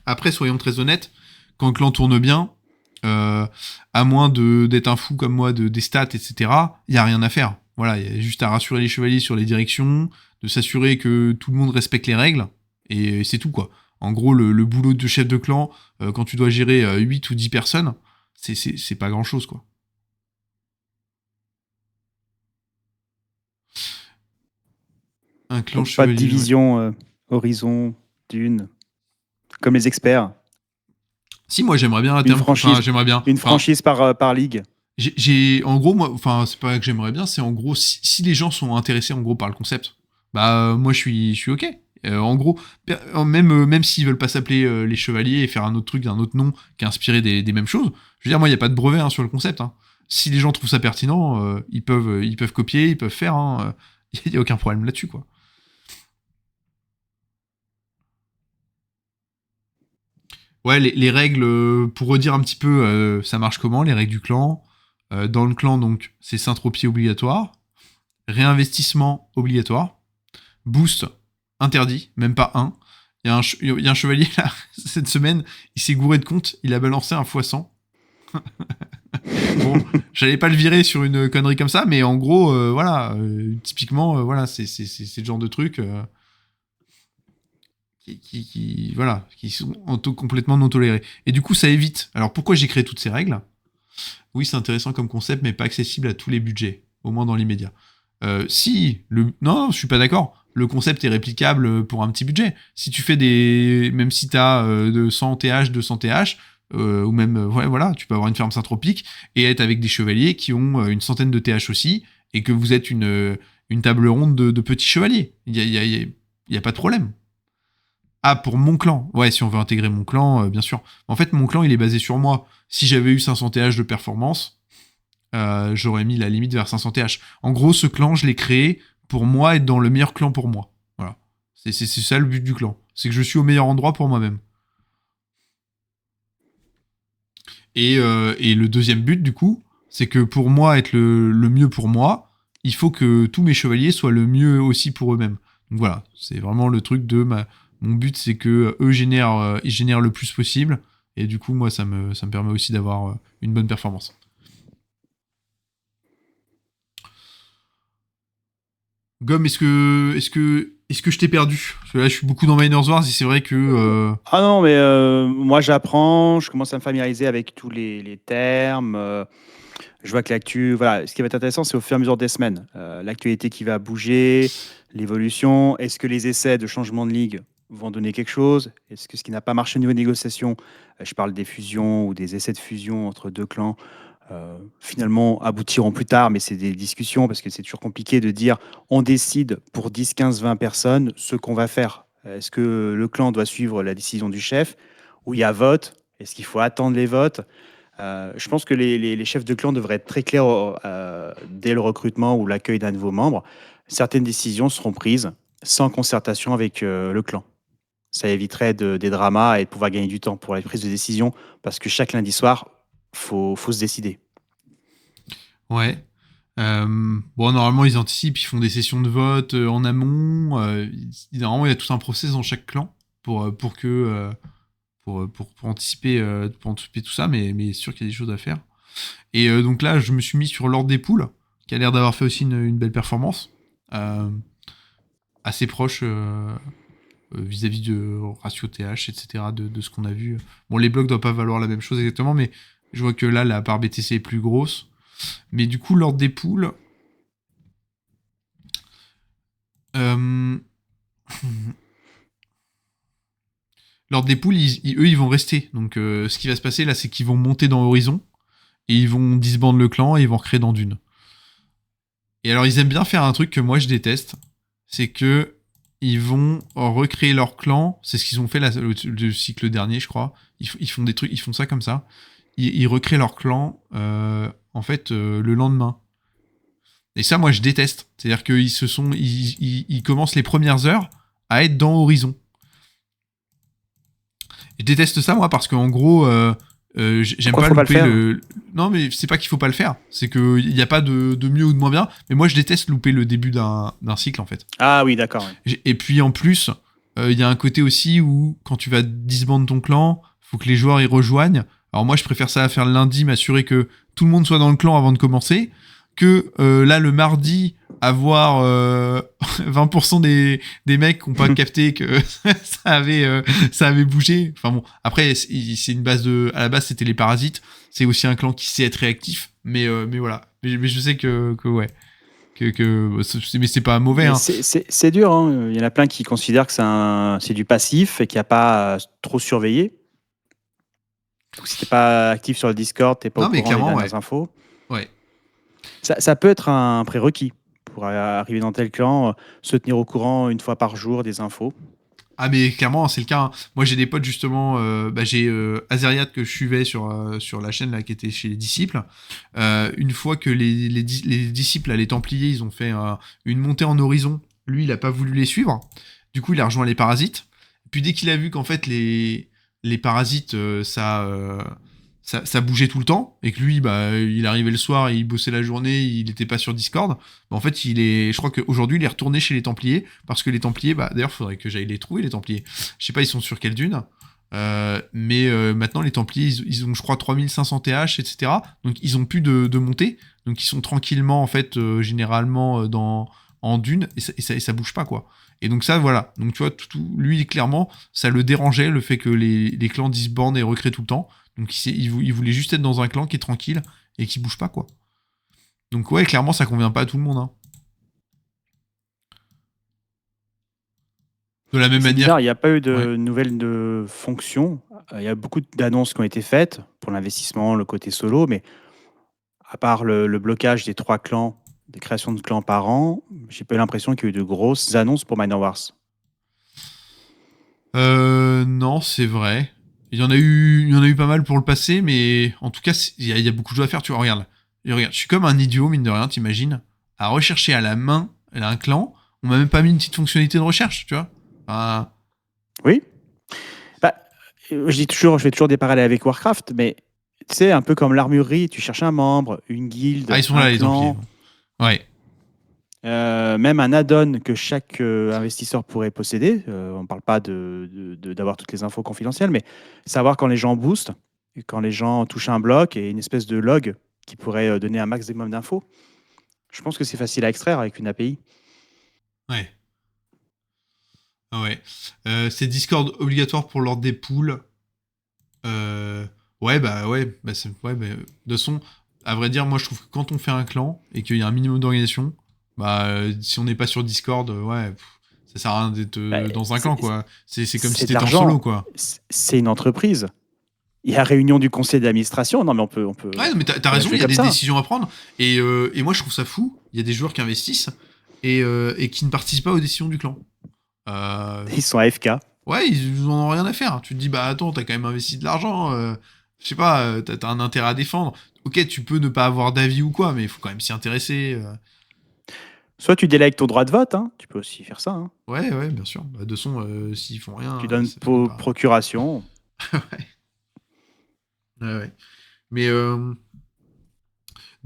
Après, soyons très honnêtes, quand le clan tourne bien, à moins d'être un fou comme moi des stats, etc., il y a rien à faire. Voilà, il y a juste à rassurer les chevaliers sur les directions, de s'assurer que tout le monde respecte les règles, et c'est tout, quoi. En gros, le boulot de chef de clan, quand tu dois gérer 8 ou 10 personnes, c'est pas grand-chose, quoi. Un clan Donc, pas de chevalier, ouais. division Horizon, Dune, comme les experts. Si, moi, j'aimerais bien à Une terme... franchise, Enfin, j'aimerais bien... une Enfin, franchise par ligue. en gros, moi, enfin, c'est pas que j'aimerais bien, c'est en gros, si les gens sont intéressés en gros par le concept, bah moi je suis ok. En gros, même s'ils veulent pas s'appeler les chevaliers et faire un autre truc d'un autre nom qui est inspiré des mêmes choses, je veux dire, moi il y a pas de brevet hein, sur le concept. Hein. Si les gens trouvent ça pertinent, ils peuvent copier, ils peuvent faire. Il y a aucun problème là-dessus quoi. Ouais, les règles, pour redire un petit peu, ça marche comment, les règles du clan. Dans le clan, donc, c'est Syntropie obligatoire. Réinvestissement obligatoire. Boost interdit, même pas un. Il y a un chevalier, là, cette semaine, il s'est gouré de compte, il a balancé un x100. Bon, j'allais pas le virer sur une connerie comme ça, mais en gros, voilà, typiquement, voilà, c'est le genre de truc voilà, qui sont complètement non tolérés. Et du coup, ça évite. Alors, pourquoi j'ai créé toutes ces règles ? Oui, c'est intéressant comme concept, mais pas accessible à tous les budgets, au moins dans l'immédiat. Non, je suis pas d'accord. Le concept est réplicable pour un petit budget. Si tu fais même si t'as de 100 TH, 200 TH, ou même, ouais, voilà, tu peux avoir une ferme synthropique et être avec des chevaliers qui ont une centaine de TH aussi, et que vous êtes une table ronde de petits chevaliers. Il y a pas de problème. Ah, pour mon clan. Ouais, si on veut intégrer mon clan, bien sûr. En fait, mon clan, il est basé sur moi. Si j'avais eu 500 TH de performance, j'aurais mis la limite vers 500 TH. En gros, ce clan, je l'ai créé pour moi être dans le meilleur clan pour moi. Voilà. C'est ça le but du clan. C'est que je suis au meilleur endroit pour moi-même. Et le deuxième but, du coup, c'est que pour moi, être le mieux pour moi, il faut que tous mes chevaliers soient le mieux aussi pour eux-mêmes. Donc voilà, c'est vraiment le truc de mon but, c'est que eux ils génèrent le plus possible. Et du coup, moi, ça me permet aussi d'avoir une bonne performance. Gomme, est-ce que je t'ai perdu ? Parce que là, je suis beaucoup dans Miners Wars et c'est vrai que... Ah non, mais moi j'apprends, je commence à me familiariser avec tous les termes. Je vois que l'actu, voilà, ce qui va être intéressant, c'est au fur et à mesure des semaines. L'actualité qui va bouger, l'évolution. Est-ce que les essais de changement de ligue vont donner quelque chose ? Est-ce que ce qui n'a pas marché au niveau des négociations, je parle des fusions ou des essais de fusion entre deux clans, finalement aboutiront plus tard, mais c'est des discussions parce que c'est toujours compliqué de dire on décide pour 10, 15, 20 personnes ce qu'on va faire. Est-ce que le clan doit suivre la décision du chef ou il y a vote ? Est-ce qu'il faut attendre les votes ? Je pense que les chefs de clan devraient être très clairs dès le recrutement ou l'accueil d'un nouveau membre. Certaines décisions seront prises sans concertation avec le clan. Ça éviterait des dramas et de pouvoir gagner du temps pour les prises de décision, parce que chaque lundi soir, faut se décider. Ouais. Bon, normalement, ils anticipent, ils font des sessions de vote en amont. Normalement, il y a tout un process dans chaque clan pour anticiper tout ça, mais c'est sûr qu'il y a des choses à faire. Et donc là, je me suis mis sur l'ordre des poules, qui a l'air d'avoir fait aussi une belle performance. Assez proche vis-à-vis de ratio TH, etc., de ce qu'on a vu. Bon, les blocs ne doivent pas valoir la même chose exactement, mais je vois que là, la part BTC est plus grosse. Mais du coup, l'ordre des poules... L'ordre des poules, eux, ils vont rester. Donc, ce qui va se passer, là, c'est qu'ils vont monter dans Horizon, et ils vont disband le clan, et ils vont recréer dans Dune. Et alors, ils aiment bien faire un truc que moi, je déteste, c'est que ils vont recréer leur clan. C'est ce qu'ils ont fait le cycle dernier, je crois. Ils font des trucs, ils font ça comme ça. Ils recréent leur clan, en fait, le lendemain. Et ça, moi, je déteste. C'est-à-dire qu'ils commencent les premières heures à être dans Horizon. Je déteste ça, moi, parce qu'en gros, j'aime Pourquoi pas faut louper pas le le... Non, mais c'est pas qu'il faut pas le faire. C'est qu'il n'y a pas de mieux ou de moins bien. Mais moi, je déteste louper le début d'un cycle, en fait. Ah oui, d'accord. Ouais. Et puis, en plus, il y a un côté aussi où, quand tu vas disband ton clan, faut que les joueurs y rejoignent. Alors moi, je préfère ça à faire le lundi, m'assurer que tout le monde soit dans le clan avant de commencer, que là, le mardi, avoir 20% des mecs qui n'ont pas capté que ça avait bougé. Enfin bon, après, c'est une base de... À la base, c'était les parasites. C'est aussi un clan qui sait être réactif. Mais voilà. Mais je sais que ouais. Mais c'est pas mauvais. Hein. C'est dur. Hein. Il y en a plein qui considèrent que c'est du passif et qu'il n'y a pas trop surveillé. Donc, si t'es pas actif sur le Discord, t'es pas au courant des dernières infos. Ouais. Ça peut être un prérequis pour arriver dans tel clan, se tenir au courant une fois par jour des infos. Ah mais clairement c'est le cas. Hein. Moi j'ai des potes justement, j'ai Azeriat que je suivais sur la chaîne là qui était chez les disciples. Une fois que les disciples, là, les Templiers, ils ont fait une montée en horizon, lui il a pas voulu les suivre. Du coup il a rejoint les parasites. Puis dès qu'il a vu qu'en fait les parasites ça bougeait tout le temps et que lui il arrivait le soir, il bossait la journée, il était pas sur Discord. En fait, je crois qu'aujourd'hui il est retourné chez les Templiers parce que les Templiers, d'ailleurs faudrait que j'aille les trouver les Templiers. Je sais pas, ils sont sur quelle dune. Mais maintenant les Templiers ils ont je crois 3500 TH, etc. Donc ils ont plus de montée, donc ils sont tranquillement en fait généralement en dune et ça bouge pas quoi. Et donc ça voilà, donc tu vois lui clairement ça le dérangeait le fait que les clans disbandent et recréent tout le temps. Donc il voulait juste être dans un clan qui est tranquille et qui bouge pas quoi. Donc ouais, clairement ça convient pas à tout le monde. Hein. De la même manière. Il n'y a pas eu de nouvelles de fonctions. Il y a beaucoup d'annonces qui ont été faites pour l'investissement, le côté solo, mais à part le blocage des 3 clans, des créations de clans par an, j'ai pas eu l'impression qu'il y a eu de grosses annonces pour Minor Wars. Non, c'est vrai. Il y en a eu pas mal pour le passé, mais en tout cas, il y a beaucoup de choses à faire. Tu vois, regarde, je suis comme un idiot, mine de rien, t'imagines, à rechercher à la main un clan. On m'a même pas mis une petite fonctionnalité de recherche, tu vois. Oui. Je fais toujours des parallèles avec Warcraft, mais tu sais, un peu comme l'armurerie, tu cherches un membre, une guilde, ils sont là, les Templiers. Ouais. Même un add-on que chaque investisseur pourrait posséder. On ne parle pas d'avoir toutes les infos confidentielles, mais savoir quand les gens boostent, et quand les gens touchent un bloc et une espèce de log qui pourrait donner un maximum d'infos. Je pense que c'est facile à extraire avec une API. Ouais. Ouais. C'est Discord obligatoire pour l'ordre des poules. Ouais. De toute façon, à vrai dire, moi je trouve que quand on fait un clan et qu'il y a un minimum d'organisation, si on n'est pas sur Discord, ça sert à rien d'être dans un clan, quoi. C'est comme si t'étais en solo, quoi. C'est une entreprise. Il y a réunion du conseil d'administration. Non, mais on peut. Ouais, mais t'as raison, il y a des décisions à prendre. Et moi, je trouve ça fou. Il y a des joueurs qui investissent et qui ne participent pas aux décisions du clan. Ils sont AFK. Ouais, ils en ont rien à faire. Tu te dis, attends, t'as quand même investi de l'argent. Je sais pas, t'as un intérêt à défendre. Ok, tu peux ne pas avoir d'avis ou quoi, mais il faut quand même s'y intéresser. Soit tu délègues ton droit de vote, hein, tu peux aussi faire ça. Hein. Ouais, bien sûr. Bah, de toute façon, s'ils font rien, Tu donnes ça finit par... procuration. Ouais. Mais de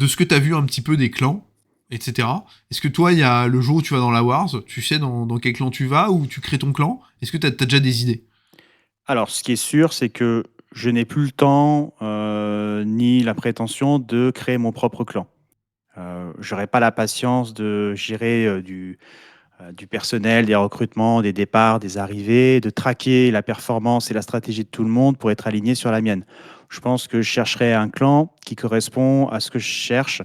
ce que tu as vu un petit peu des clans, etc., est-ce que toi, il y a le jour où tu vas dans la Wars, tu sais dans quel clan tu vas, ou tu crées ton clan? Est-ce que tu as déjà des idées? Alors, ce qui est sûr, c'est que je n'ai plus le temps ni la prétention de créer mon propre clan. J'aurais pas la patience de gérer du personnel, des recrutements, des départs, des arrivées, de traquer la performance et la stratégie de tout le monde pour être aligné sur la mienne. Je pense que je chercherai un clan qui correspond à ce que je cherche.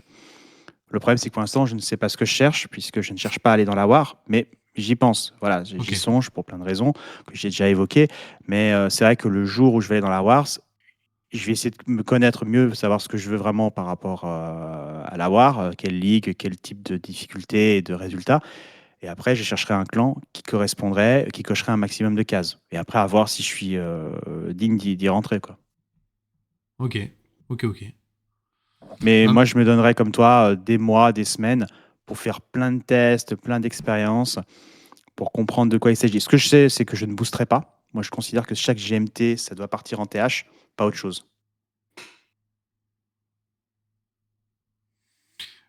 Le problème, c'est que pour l'instant, je ne sais pas ce que je cherche, puisque je ne cherche pas à aller dans la War, mais j'y pense. Voilà, j'y Ok. songe pour plein de raisons que j'ai déjà évoquées. Mais c'est vrai que le jour où je vais aller dans la War, je vais essayer de me connaître mieux, savoir ce que je veux vraiment par rapport à la War, quelle ligue, quel type de difficulté et de résultats. Et après, je chercherai un clan qui correspondrait, qui cocherait un maximum de cases. Et après, à voir si je suis digne d'y rentrer, quoi. Ok. Mais Hum, moi, je me donnerais comme toi des mois, des semaines pour faire plein de tests, plein d'expériences, pour comprendre de quoi il s'agit. Ce que je sais, c'est que je ne boosterai pas. Moi, je considère que chaque GMT, ça doit partir en TH, pas autre chose.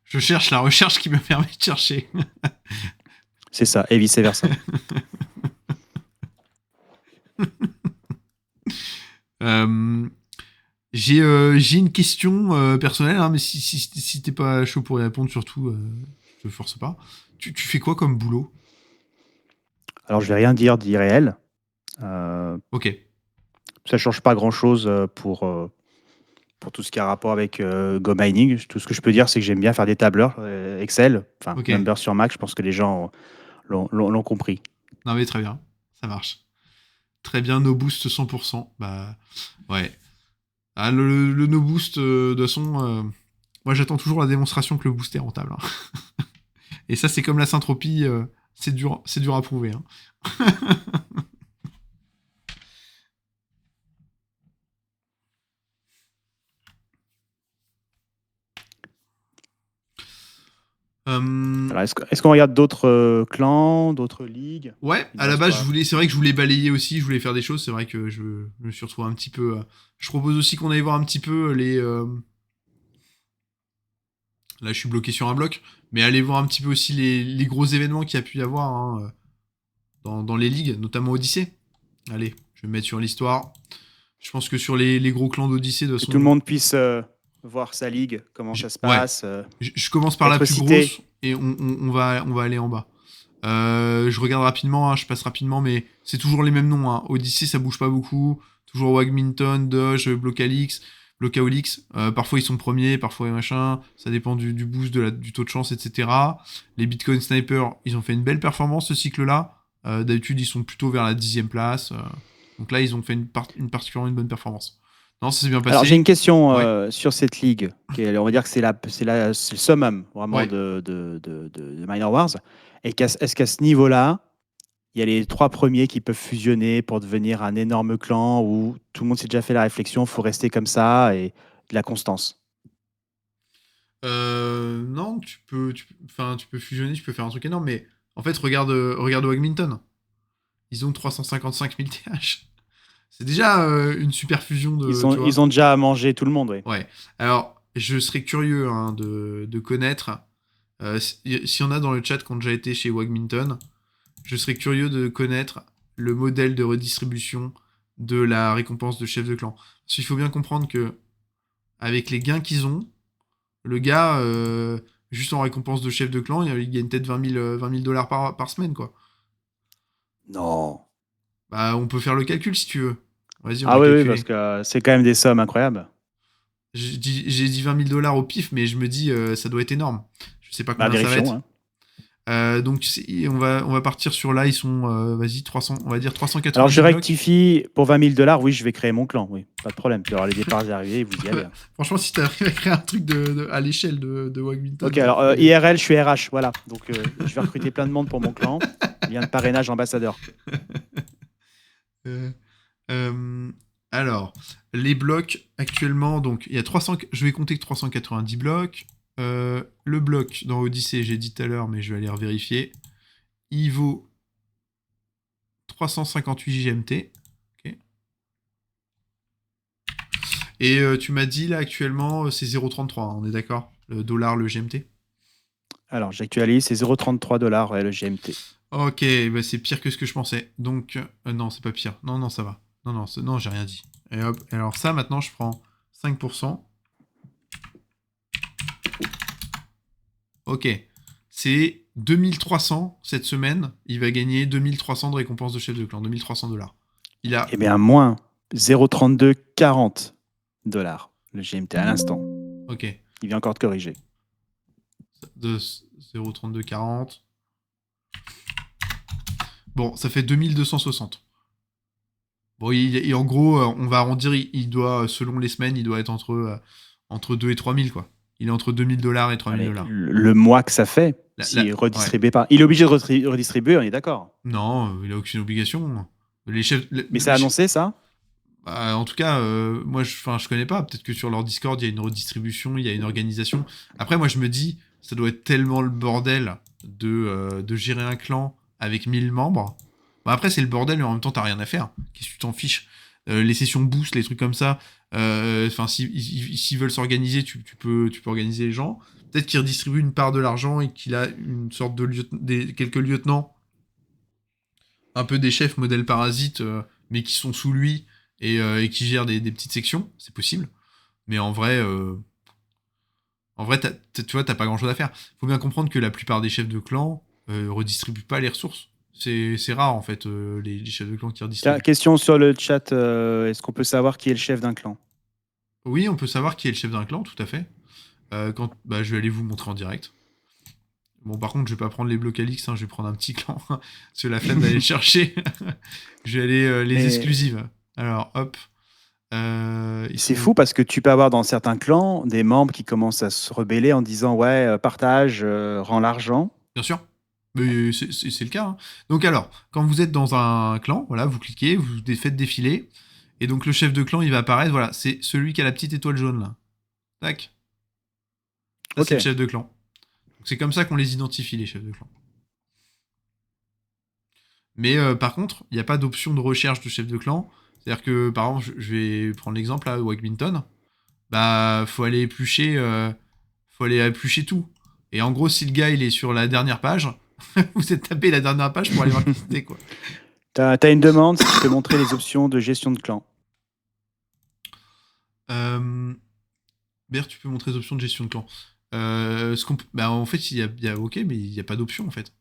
je cherche la recherche qui me permet de chercher. C'est ça, et vice-versa. Euh, j'ai une question personnelle, hein, mais si t'es pas chaud pour y répondre, surtout, je te force pas. Tu fais quoi comme boulot? Alors, je vais rien dire d'irréel. Euh, Ok. Ça change pas grand-chose pour tout ce qui a rapport avec Go Mining. Tout ce que je peux dire, c'est que j'aime bien faire des tableurs Excel, enfin, Ok. Numbers sur Mac. Je pense que les gens l'ont compris. Non mais très bien, ça marche. Très bien, no boost 100%. Bah ouais. Ah, le no boost, de toute façon, moi j'attends toujours la démonstration que le boost est rentable, hein. Et ça, c'est comme la syntropie, c'est dur à prouver, hein. Alors, est-ce qu'on regarde d'autres clans, d'autres ligues? Ouais, Il nous à la reste base, quoi? c'est vrai que je voulais balayer aussi, je voulais faire des choses. C'est vrai que je me suis retrouvé un petit peu. Je propose aussi qu'on aille voir un petit peu les. Là, je suis bloqué sur un bloc, mais aller voir un petit peu aussi les gros événements qu'il y a pu y avoir, hein, dans les ligues, notamment Odyssée. Allez, je vais me mettre sur l'histoire. Je pense que sur les gros clans d'Odyssée, de toute Que tout le façon. monde puisse voir sa ligue, comment ça se Ouais, passe, je commence par la être plus cité. grosse et on va aller en bas. Je regarde rapidement, hein, je passe rapidement, mais c'est toujours les mêmes noms, hein. Odyssey, ça bouge pas beaucoup. Toujours Wagminton, Doge, Blocalix, Blocaolix. Parfois ils sont premiers, parfois machin. Ça dépend du boost, du taux de chance, etc. Les Bitcoin Sniper, ils ont fait une belle performance ce cycle-là. D'habitude, ils sont plutôt vers la 10e place. Donc là, ils ont fait une particulièrement une bonne performance. Non, ça s'est bien Alors, j'ai une passé. question Ouais, sur cette ligue. On va dire que c'est le summum vraiment ouais. de Minor Wars. Et est-ce qu'à ce niveau-là, il y a les trois premiers qui peuvent fusionner pour devenir un énorme clan où tout le monde s'est déjà fait la réflexion, il faut rester comme ça et de la constance. Non, enfin, tu peux fusionner, tu peux faire un truc énorme, mais en fait, regarde Wagminton. Ils ont 355 000 TH. C'est déjà une super fusion tu vois. Ils ont déjà mangé tout le monde, oui. Ouais. Alors, je serais curieux, hein, de connaître, s'il y en a dans le chat qui ont déjà été chez Wagminton, je serais curieux de connaître le modèle de redistribution de la récompense de chef de clan. Parce qu'il faut bien comprendre que, avec les gains qu'ils ont, le gars, juste en récompense de chef de clan, il gagne peut-être 20 000 dollars par semaine, quoi. Non. Bah, on peut faire le calcul si tu veux. Vas-y, on Ah va oui, oui, parce calculer. que c'est quand même des sommes incroyables. J'ai dit 20 000 dollars au pif, mais je me dis, ça doit être énorme. Je sais pas Bah, combien ça va vérifions. être. Hein. Donc, on va partir sur là, ils sont, vas-y, 300, on va dire Alors, je 390 blocs. rectifie pour 20 000 dollars. Oui, je vais créer mon clan. Oui, pas de problème. Tu auras les départs et arrivées, vous y allez. Hein. Franchement, si t'arrives à créer un truc à l'échelle de Ok, Wagminton, alors c'est... IRL, je suis RH. Voilà. Donc, je vais recruter plein de monde pour mon clan. Lien de parrainage ambassadeur. Euh, euh, alors, les blocs actuellement, donc il y a 300, je vais compter que 390 blocs. Le bloc dans Odyssée, j'ai dit tout à l'heure, mais je vais aller revérifier. Il vaut 358 GMT. Ok. Et tu m'as dit là actuellement, c'est 0,33, hein, on est d'accord? Le dollar, le GMT? Alors, j'actualise, c'est 0,33 $, le GMT. Ok, bah c'est pire que ce que je pensais. Donc, non, c'est pas pire. Non, non, ça va. Non, non, non, j'ai rien dit. Et hop, alors ça, maintenant, je prends 5%. Ok, c'est 2300 cette semaine. Il va gagner 2300 de récompense de chef de clan, 2300 $. Il a... Eh bien, moins 0,3240 $, le GMT à l'instant. Ok, Il vient encore de corriger. de 0,3240. Bon, ça fait 2260. Bon, en gros, on va arrondir, il doit, selon les semaines, il doit être entre 2 et 3000, quoi. Il est entre 2000 $ et 3000 Allez, $. le mois que ça fait, s'il est redistribué par... Il est obligé de redistribuer, on est d'accord. Non, il a aucune obligation. Les chefs, Mais c'est annoncé, ça? Bah, en tout cas, moi, je connais pas. Peut-être que sur leur Discord, il y a une redistribution, il y a une organisation. Après, moi, je me dis, ça doit être tellement le bordel de gérer un clan avec 1000 membres. Bon, après, c'est le bordel, mais en même temps, t'as rien à faire. Qu'est-ce que tu t'en fiches? Les sessions boost, les trucs comme ça. Enfin, s'ils veulent s'organiser, tu peux organiser les gens. Peut-être qu'il redistribue une part de l'argent et qu'il a une sorte de quelques lieutenants, un peu des chefs modèle parasite, mais qui sont sous lui et qui gèrent des petites sections. C'est possible. Mais en vrai, tu vois, t'as pas grand chose à faire. Faut bien comprendre que la plupart des chefs de clan redistribuent pas les ressources. C'est rare en fait, les chefs de clan qui Tiens, redistribuent. question sur le chat, est-ce qu'on peut savoir qui est le chef d'un clan? Oui, on peut savoir qui est le chef d'un clan, tout à fait. Je vais aller vous montrer en direct. Bon, par contre, je vais pas prendre les blocs Alix, hein, je vais prendre un petit clan. C'est la flemme d'aller le chercher. Je vais aller les exclusives. Alors, hop. C'est fou parce que tu peux avoir dans certains clans des membres qui commencent à se rebeller en disant ouais, partage, rends l'argent. Bien sûr. Mais c'est le cas. Hein. Donc alors, quand vous êtes dans un clan, voilà, vous cliquez, vous faites défiler, et donc le chef de clan, il va apparaître, voilà, c'est celui qui a la petite étoile jaune, là. Tac. Ça, Ok. c'est le chef de clan. Donc, c'est comme ça qu'on les identifie, les chefs de clan. Mais par contre, il n'y a pas d'option de recherche de chef de clan. C'est-à-dire que, par exemple, je vais prendre l'exemple, là, Wagminton, bah, faut aller éplucher tout. Et en gros, si le gars, il est sur la dernière page, vous êtes tapé la dernière page pour aller voir qui c'était, quoi. T'as une demande, si tu peux montrer les options de gestion de clan. Bert, tu peux montrer les options de gestion de clan. En fait, il y a OK, mais il n'y a pas d'option, en fait.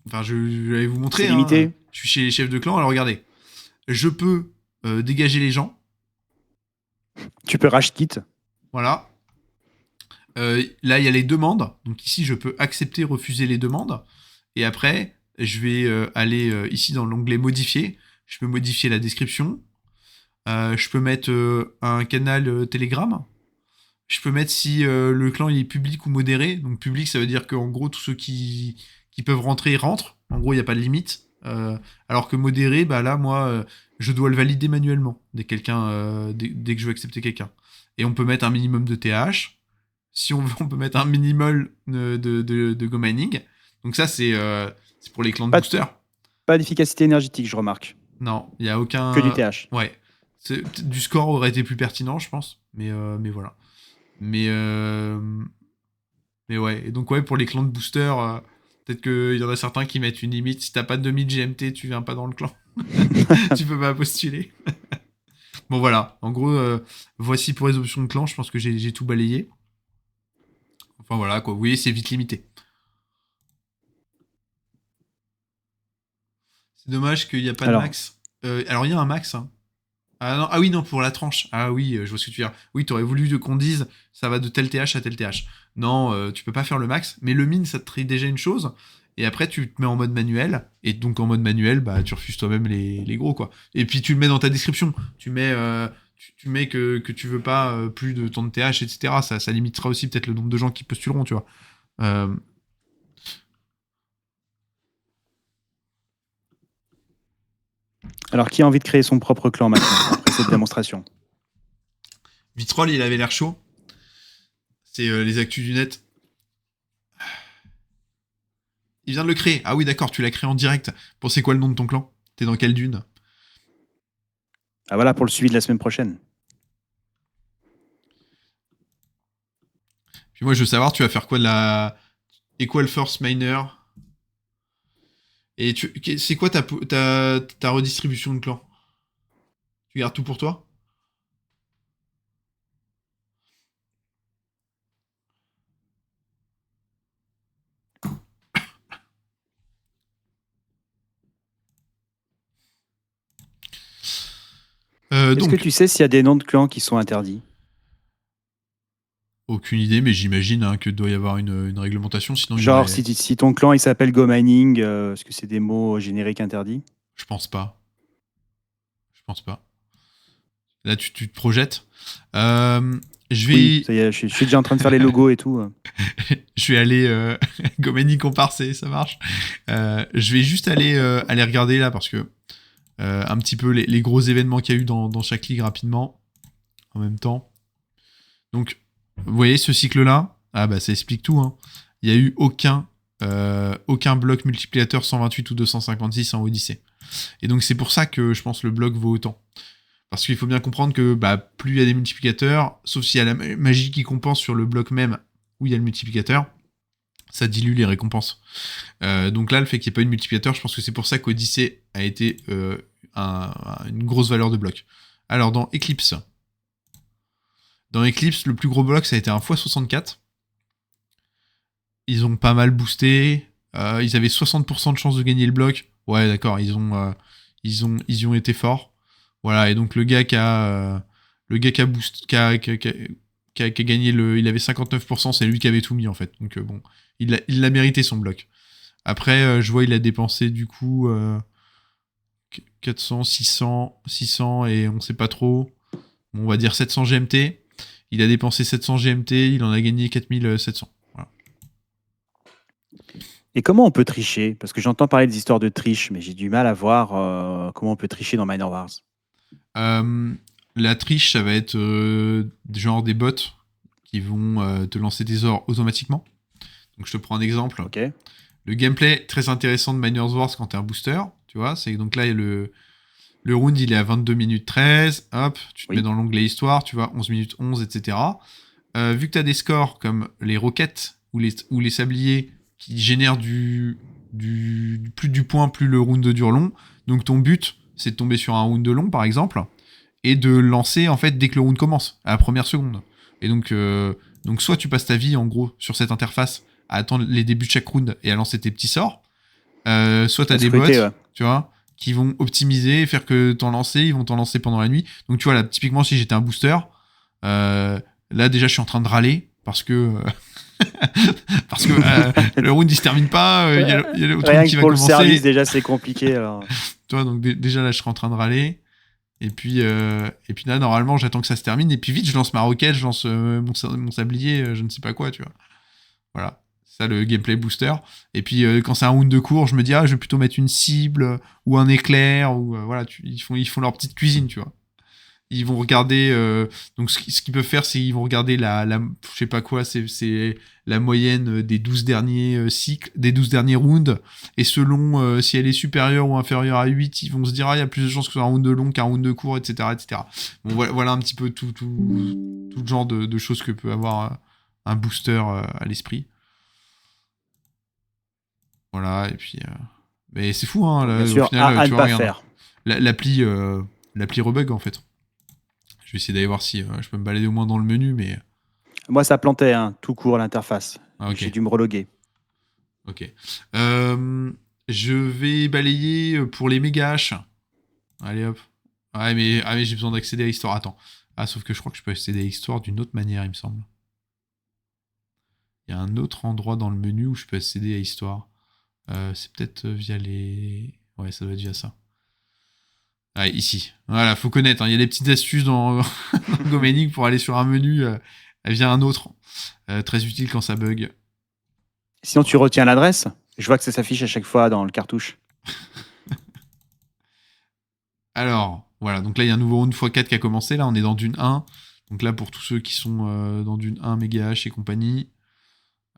Enfin, je vais vous montrer. C'est limité. Hein. Je suis chez les chefs de clan, alors regardez. Je peux dégager les gens. Tu peux rage kit. Voilà. Là, il y a les demandes. Donc ici, je peux accepter, refuser les demandes. Et après, je vais aller ici dans l'onglet modifier. Je peux modifier la description. Je peux mettre un canal Telegram. Je peux mettre si le clan il est public ou modéré. Donc public, ça veut dire qu'en gros, tous ceux qui peuvent rentrer rentrent. En gros, il n'y a pas de limite. Alors que modéré, bah là, moi, je dois le valider manuellement dès que je veux accepter quelqu'un. Et on peut mettre un minimum de TH. Si on veut, on peut mettre un minimum de Go Mining. Donc ça, c'est pour les clans de boosters. Pas d'efficacité énergétique, je remarque. Non, il n'y a aucun... Que du TH. Ouais. Du score aurait été plus pertinent, je pense. Mais voilà. Mais ouais. Et donc, ouais, pour les clans de boosters, peut-être qu'il y en a certains qui mettent une limite. Si t'as pas de 2000 GMT, tu viens pas dans le clan. Tu peux pas postuler. Bon, voilà. En gros, voici pour les options de clan. Je pense que j'ai tout balayé. Enfin, voilà, quoi. Vous voyez, c'est vite limité. C'est dommage qu'il n'y a pas de max. Alors, il y a un max, hein. Ah oui, non, pour la tranche. Ah oui, je vois ce que tu veux dire. Oui, t'aurais voulu qu'on dise ça va de tel TH à tel TH. Non, tu peux pas faire le max, mais le min, ça te trie déjà une chose. Et après, tu te mets en mode manuel. Et donc, en mode manuel, bah, tu refuses toi-même les gros, quoi. Et puis, tu le mets dans ta description. Tu mets, que tu veux pas plus de ton TH, etc. Ça limitera aussi peut-être le nombre de gens qui postuleront, tu vois. Alors, qui a envie de créer son propre clan maintenant, après cette démonstration? Vitrol, il avait l'air chaud. C'est les actus du net. Il vient de le créer. Ah oui, d'accord, tu l'as créé en direct. Bon, c'est quoi le nom de ton clan? T'es dans quelle dune? Ah voilà, pour le suivi de la semaine prochaine. Puis moi, je veux savoir, tu vas faire quoi de la Equal Force Miner? Et c'est quoi ta redistribution de clans? Tu gardes tout pour toi? Est-ce Donc, que tu sais s'il y a des noms de clans qui sont interdits? aucune idée, mais j'imagine hein, que doit y avoir une réglementation, sinon il y Genre, aurait- si ton clan il s'appelle Go Mining, est-ce que c'est des mots génériques interdits? Je pense pas. Je pense pas. Là, tu te projettes. Je vais, Oui, ça y est, je suis déjà en train de faire les logos et tout. je vais aller Gomeni comparser, ça marche. Je vais juste aller regarder là parce que un petit peu les gros événements qu'il y a eu dans chaque ligue rapidement en même temps. Donc, vous voyez ce cycle-là? Ah bah ça explique tout. Hein. Il y a eu aucun bloc multiplicateur 128 ou 256 en Odyssée. Et donc c'est pour ça que je pense le bloc vaut autant. Parce qu'il faut bien comprendre que plus il y a des multiplicateurs, sauf s'il y a la magie qui compense sur le bloc même où il y a le multiplicateur, ça dilue les récompenses. Donc là, le fait qu'il n'y ait pas eu de multiplicateur, je pense que c'est pour ça qu'Odyssée a été une grosse valeur de bloc. Alors dans Eclipse, le plus gros bloc, ça a été un x64. Ils ont pas mal boosté. Ils avaient 60% de chance de gagner le bloc. Ouais, d'accord, ils y ont été forts. Voilà, et donc le gars qui a gagné il avait 59%, c'est lui qui avait tout mis en fait. Donc bon, il l'a mérité son bloc. Après, je vois il a dépensé du coup 400, 600 et on sait pas trop. Bon, on va dire 700 GMT. Il a dépensé 700 GMT, il en a gagné 4700. Voilà. Et comment on peut tricher? Parce que j'entends parler des histoires de triche, mais j'ai du mal à voir comment on peut tricher dans Minor Wars. La triche, ça va être genre des bots qui vont te lancer des ors automatiquement. Donc je te prends un exemple. Ok. Le gameplay très intéressant de Miners Wars quand t'es un booster, tu vois, c'est que donc là le round il est à 22 minutes 13, hop, tu te mets dans l'onglet histoire, tu vois, 11 minutes 11, etc. Vu que t'as des scores comme les roquettes ou les sabliers qui génèrent plus du point, plus le round dure long, donc ton but c'est de tomber sur un round de long par exemple, et de lancer en fait dès que le round commence, à la première seconde. Et donc soit tu passes ta vie en gros sur cette interface à attendre les débuts de chaque round et à lancer tes petits sorts, soit t'as des bots, tu vois, qui vont optimiser, faire que t'en lancer, ils vont t'en lancer pendant la nuit. Donc tu vois là, typiquement si j'étais un booster, là déjà je suis en train de râler parce que le round il se termine pas, il y a l'autre round qui va commencer. Pour le service déjà c'est compliqué alors. Tu vois, donc déjà là je serais en train de râler. Et puis là, normalement, j'attends que ça se termine. Et puis vite, je lance ma roquette, je lance mon sablier, je ne sais pas quoi, tu vois. Voilà. Ça, le gameplay booster. Et puis, quand c'est un round de cours, je me dis, je vais plutôt mettre une cible ou un éclair. Ou voilà, ils font leur petite cuisine, tu vois. Ils vont regarder. Donc, ce qu'ils peuvent faire, c'est qu'ils vont regarder je sais pas quoi, c'est la moyenne des 12 derniers cycles, des 12 derniers rounds. Et selon si elle est supérieure ou inférieure à 8, ils vont se dire, il y a plus de chances que ce soit un round de long qu'un round de court, etc., etc. Bon, voilà un petit peu tout le genre de choses que peut avoir un booster à l'esprit. Voilà, et puis. Mais c'est fou, hein. Là, Bien sûr, au final, à tu ne vois, pas regarde, faire. l'appli rebug, en fait. Je vais essayer d'aller voir si je peux me balader au moins dans le menu, mais... Moi, ça plantait, tout court à l'interface. Ah, ok. J'ai dû me reloguer. Ok. Je vais balayer pour les méga H. Allez, hop. Mais j'ai besoin d'accéder à Histoire. Attends. Sauf que je crois que je peux accéder à Histoire d'une autre manière, il me semble. Il y a un autre endroit dans le menu où je peux accéder à Histoire. C'est peut-être via les... Ouais, ça doit être via ça. Ici. Voilà, faut connaître. Il y a des petites astuces dans Gomenic pour aller sur un menu via un autre. Très utile quand ça bug. Sinon, tu retiens l'adresse. Je vois que ça s'affiche à chaque fois dans le cartouche. Alors, voilà. Donc là, il y a un nouveau round x4 qui a commencé. Là, on est dans Dune 1. Donc là, pour tous ceux qui sont dans Dune 1, Méga H et compagnie,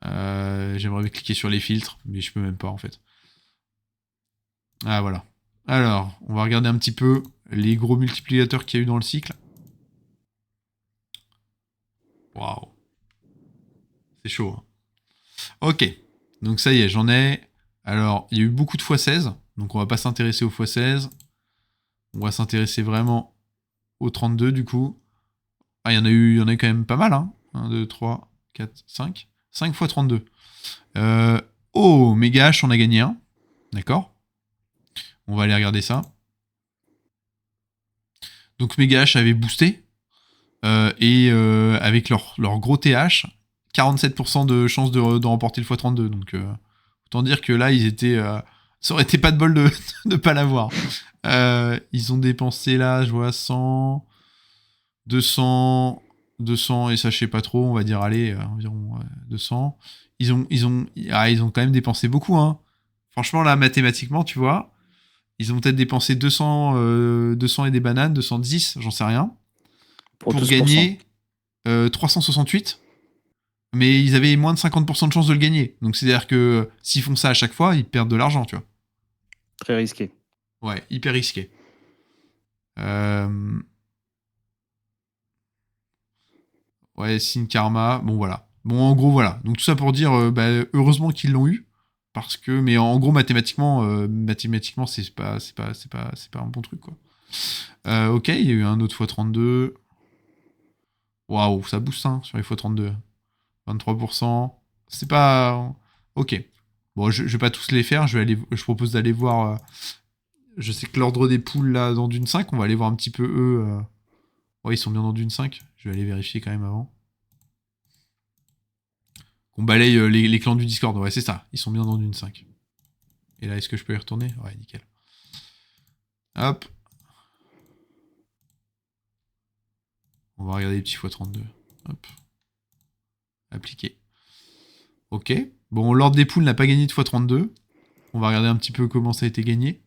j'aimerais cliquer sur les filtres, mais je peux même pas en fait. Ah voilà. Alors, on va regarder un petit peu les gros multiplicateurs qu'il y a eu dans le cycle. Waouh. C'est chaud. Hein. Ok. Donc ça y est, j'en ai. Alors, il y a eu beaucoup de x16, donc on va pas s'intéresser au x16. On va s'intéresser vraiment au 32 du coup. Ah, il y en a eu quand même pas mal, hein. 1, 2, 3, 4, 5. 5 x 32. Oh, Méga H, on a gagné un. D'accord. On va aller regarder ça. Donc Méga H avait boosté. Et avec leur gros TH, 47% de chance de remporter le x32. Donc autant dire que là, ils étaient... ça aurait été pas de bol de ne pas l'avoir. Ils ont dépensé là, je vois, 100... 200 et ça je sais pas trop, on va dire allez environ 200. Ils ont quand même dépensé beaucoup hein. Franchement là mathématiquement tu vois, ils ont peut-être dépensé 200 et des bananes, 210, j'en sais rien, pour 12%. gagner 368. Mais ils avaient moins de 50% de chance de le gagner. Donc c'est-à-dire que s'ils font ça à chaque fois, ils perdent de l'argent, tu vois. Très risqué. Ouais, hyper risqué. Ouais, Sin Karma, bon voilà. Bon, en gros, voilà. Donc tout ça pour dire, heureusement qu'ils l'ont eu, parce que, mais en gros, mathématiquement, c'est pas un bon truc, quoi. Ok, il y a eu un autre x32. Waouh, ça booste, hein, sur les x32. 23%. C'est pas... Ok. Bon, je vais pas tous les faire, je propose d'aller voir... je sais que l'ordre des poules, là, dans Dune 5, on va aller voir un petit peu, eux... Ouais, ils sont bien dans Dune 5. Je vais aller vérifier quand même avant. On balaye les clans du Discord. Ouais, c'est ça. Ils sont bien dans Dune 5. Et là, est-ce que je peux y retourner? Ouais, nickel. Hop. On va regarder les petits x32. Hop. Appliquer. Ok. Bon, l'ordre des poules n'a pas gagné de x32. On va regarder un petit peu comment ça a été gagné.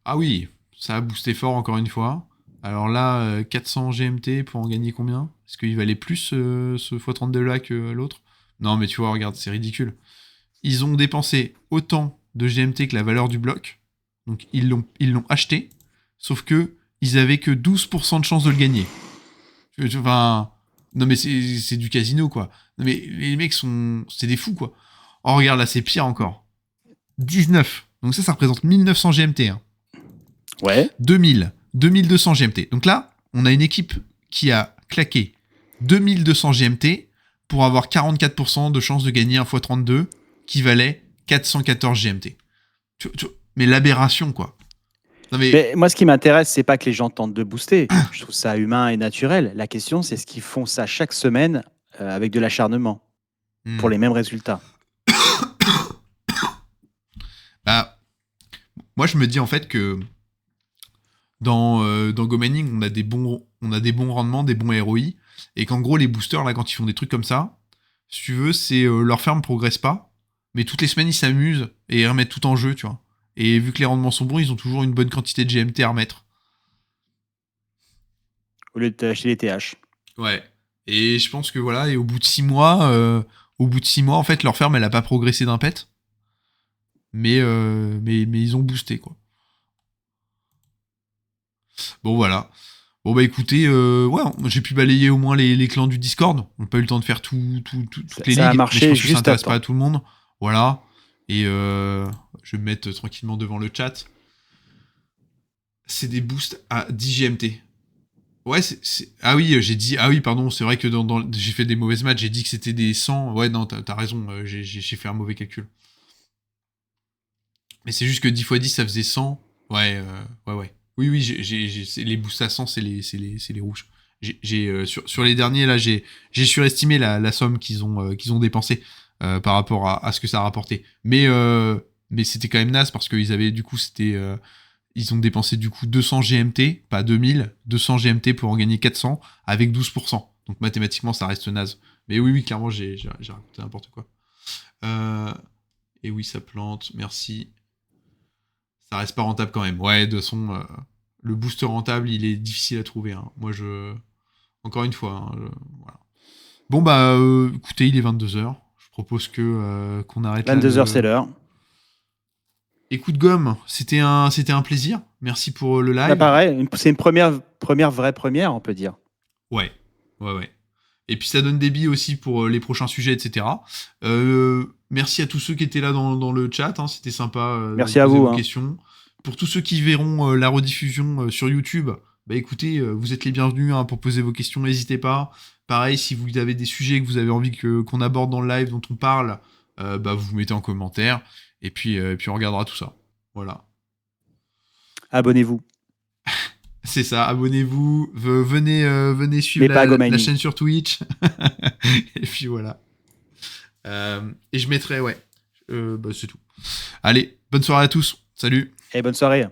Ah oui, ça a boosté fort encore une fois. Alors là, 400 GMT pour en gagner combien? Est-ce qu'il valait plus ce x32 là que l'autre? Non, mais tu vois, regarde, c'est ridicule. Ils ont dépensé autant de GMT que la valeur du bloc. Donc ils l'ont acheté. Sauf que ils avaient que 12% de chance de le gagner. Enfin, non mais c'est du casino quoi. Non mais les mecs c'est des fous quoi. Oh regarde là c'est pire encore. 19. Donc ça représente 1900 GMT. Hein. Ouais. 2200 GMT. Donc là, on a une équipe qui a claqué 2200 GMT pour avoir 44% de chance de gagner un x32 qui valait 414 GMT. Mais l'aberration, quoi. Non mais moi, ce qui m'intéresse, c'est pas que les gens tentent de booster. Je trouve ça humain et naturel. La question, c'est ce qu'ils font ça chaque semaine avec de l'acharnement pour les mêmes résultats. Bah, moi, je me dis en fait que dans Go Mining, on a des bons rendements, des bons ROI, et qu'en gros, les boosters, là, quand ils font des trucs comme ça, si tu veux, c'est leur ferme progresse pas, mais toutes les semaines, ils s'amusent et ils remettent tout en jeu, tu vois. Et vu que les rendements sont bons, ils ont toujours une bonne quantité de GMT à remettre. Au lieu d'acheter les TH. Ouais. Et je pense que voilà, et au bout de 6 mois, en fait, leur ferme, elle a pas progressé d'un pet. Mais ils ont boosté, quoi. Bon, voilà. Bon, bah écoutez, ouais, j'ai pu balayer au moins les clans du Discord. On n'a pas eu le temps de faire toutes les ligues. Ça a marché mais je pense que ça juste n'intéresse à temps. pas à tout le monde. Voilà. Et je vais me mettre tranquillement devant le chat. C'est des boosts à 10 GMT. Ouais, ah oui, j'ai dit... Ah oui, pardon, c'est vrai que j'ai fait des mauvaises maths. J'ai dit que c'était des 100. Ouais, non, t'as raison. J'ai fait un mauvais calcul. Mais c'est juste que 10 x 10, ça faisait 100. Ouais, ouais. Oui, les boosts à 100, c'est les rouges. Sur les derniers, là, j'ai surestimé la somme qu'ils ont dépensé par rapport à ce que ça a rapporté. Mais c'était quand même naze parce qu'ils avaient, du coup, ils ont dépensé du coup 200 GMT, pas 2000, 200 GMT pour en gagner 400 avec 12%. Donc mathématiquement, ça reste naze. Mais oui, clairement, j'ai raconté n'importe quoi. Et oui, ça plante, merci. Ça reste pas rentable quand même. Ouais, de toute façon, le booster rentable, il est difficile à trouver. Hein. Moi, encore une fois, hein, voilà. Bon, bah, écoutez, il est 22h. Je propose qu'on arrête là. 22h, c'est l'heure. Écoute, Gomme, c'était un plaisir. Merci pour le live. Bah, pareil, c'est une vraie première, on peut dire. Ouais. Et puis ça donne des billes aussi pour les prochains sujets, etc. Merci à tous ceux qui étaient là dans le chat. Hein, c'était sympa. Merci de à poser vous. vos questions. Pour tous ceux qui verront la rediffusion sur YouTube, bah écoutez, vous êtes les bienvenus hein, pour poser vos questions. N'hésitez pas. Pareil, si vous avez des sujets que vous avez envie qu'on aborde dans le live, dont on parle, bah vous mettez en commentaire. Et puis on regardera tout ça. Voilà. Abonnez-vous. C'est ça, abonnez-vous, venez suivre la chaîne sur Twitch. Et puis voilà. Et je mettrai, bah, c'est tout. Allez, bonne soirée à tous. Salut. Et bonne soirée.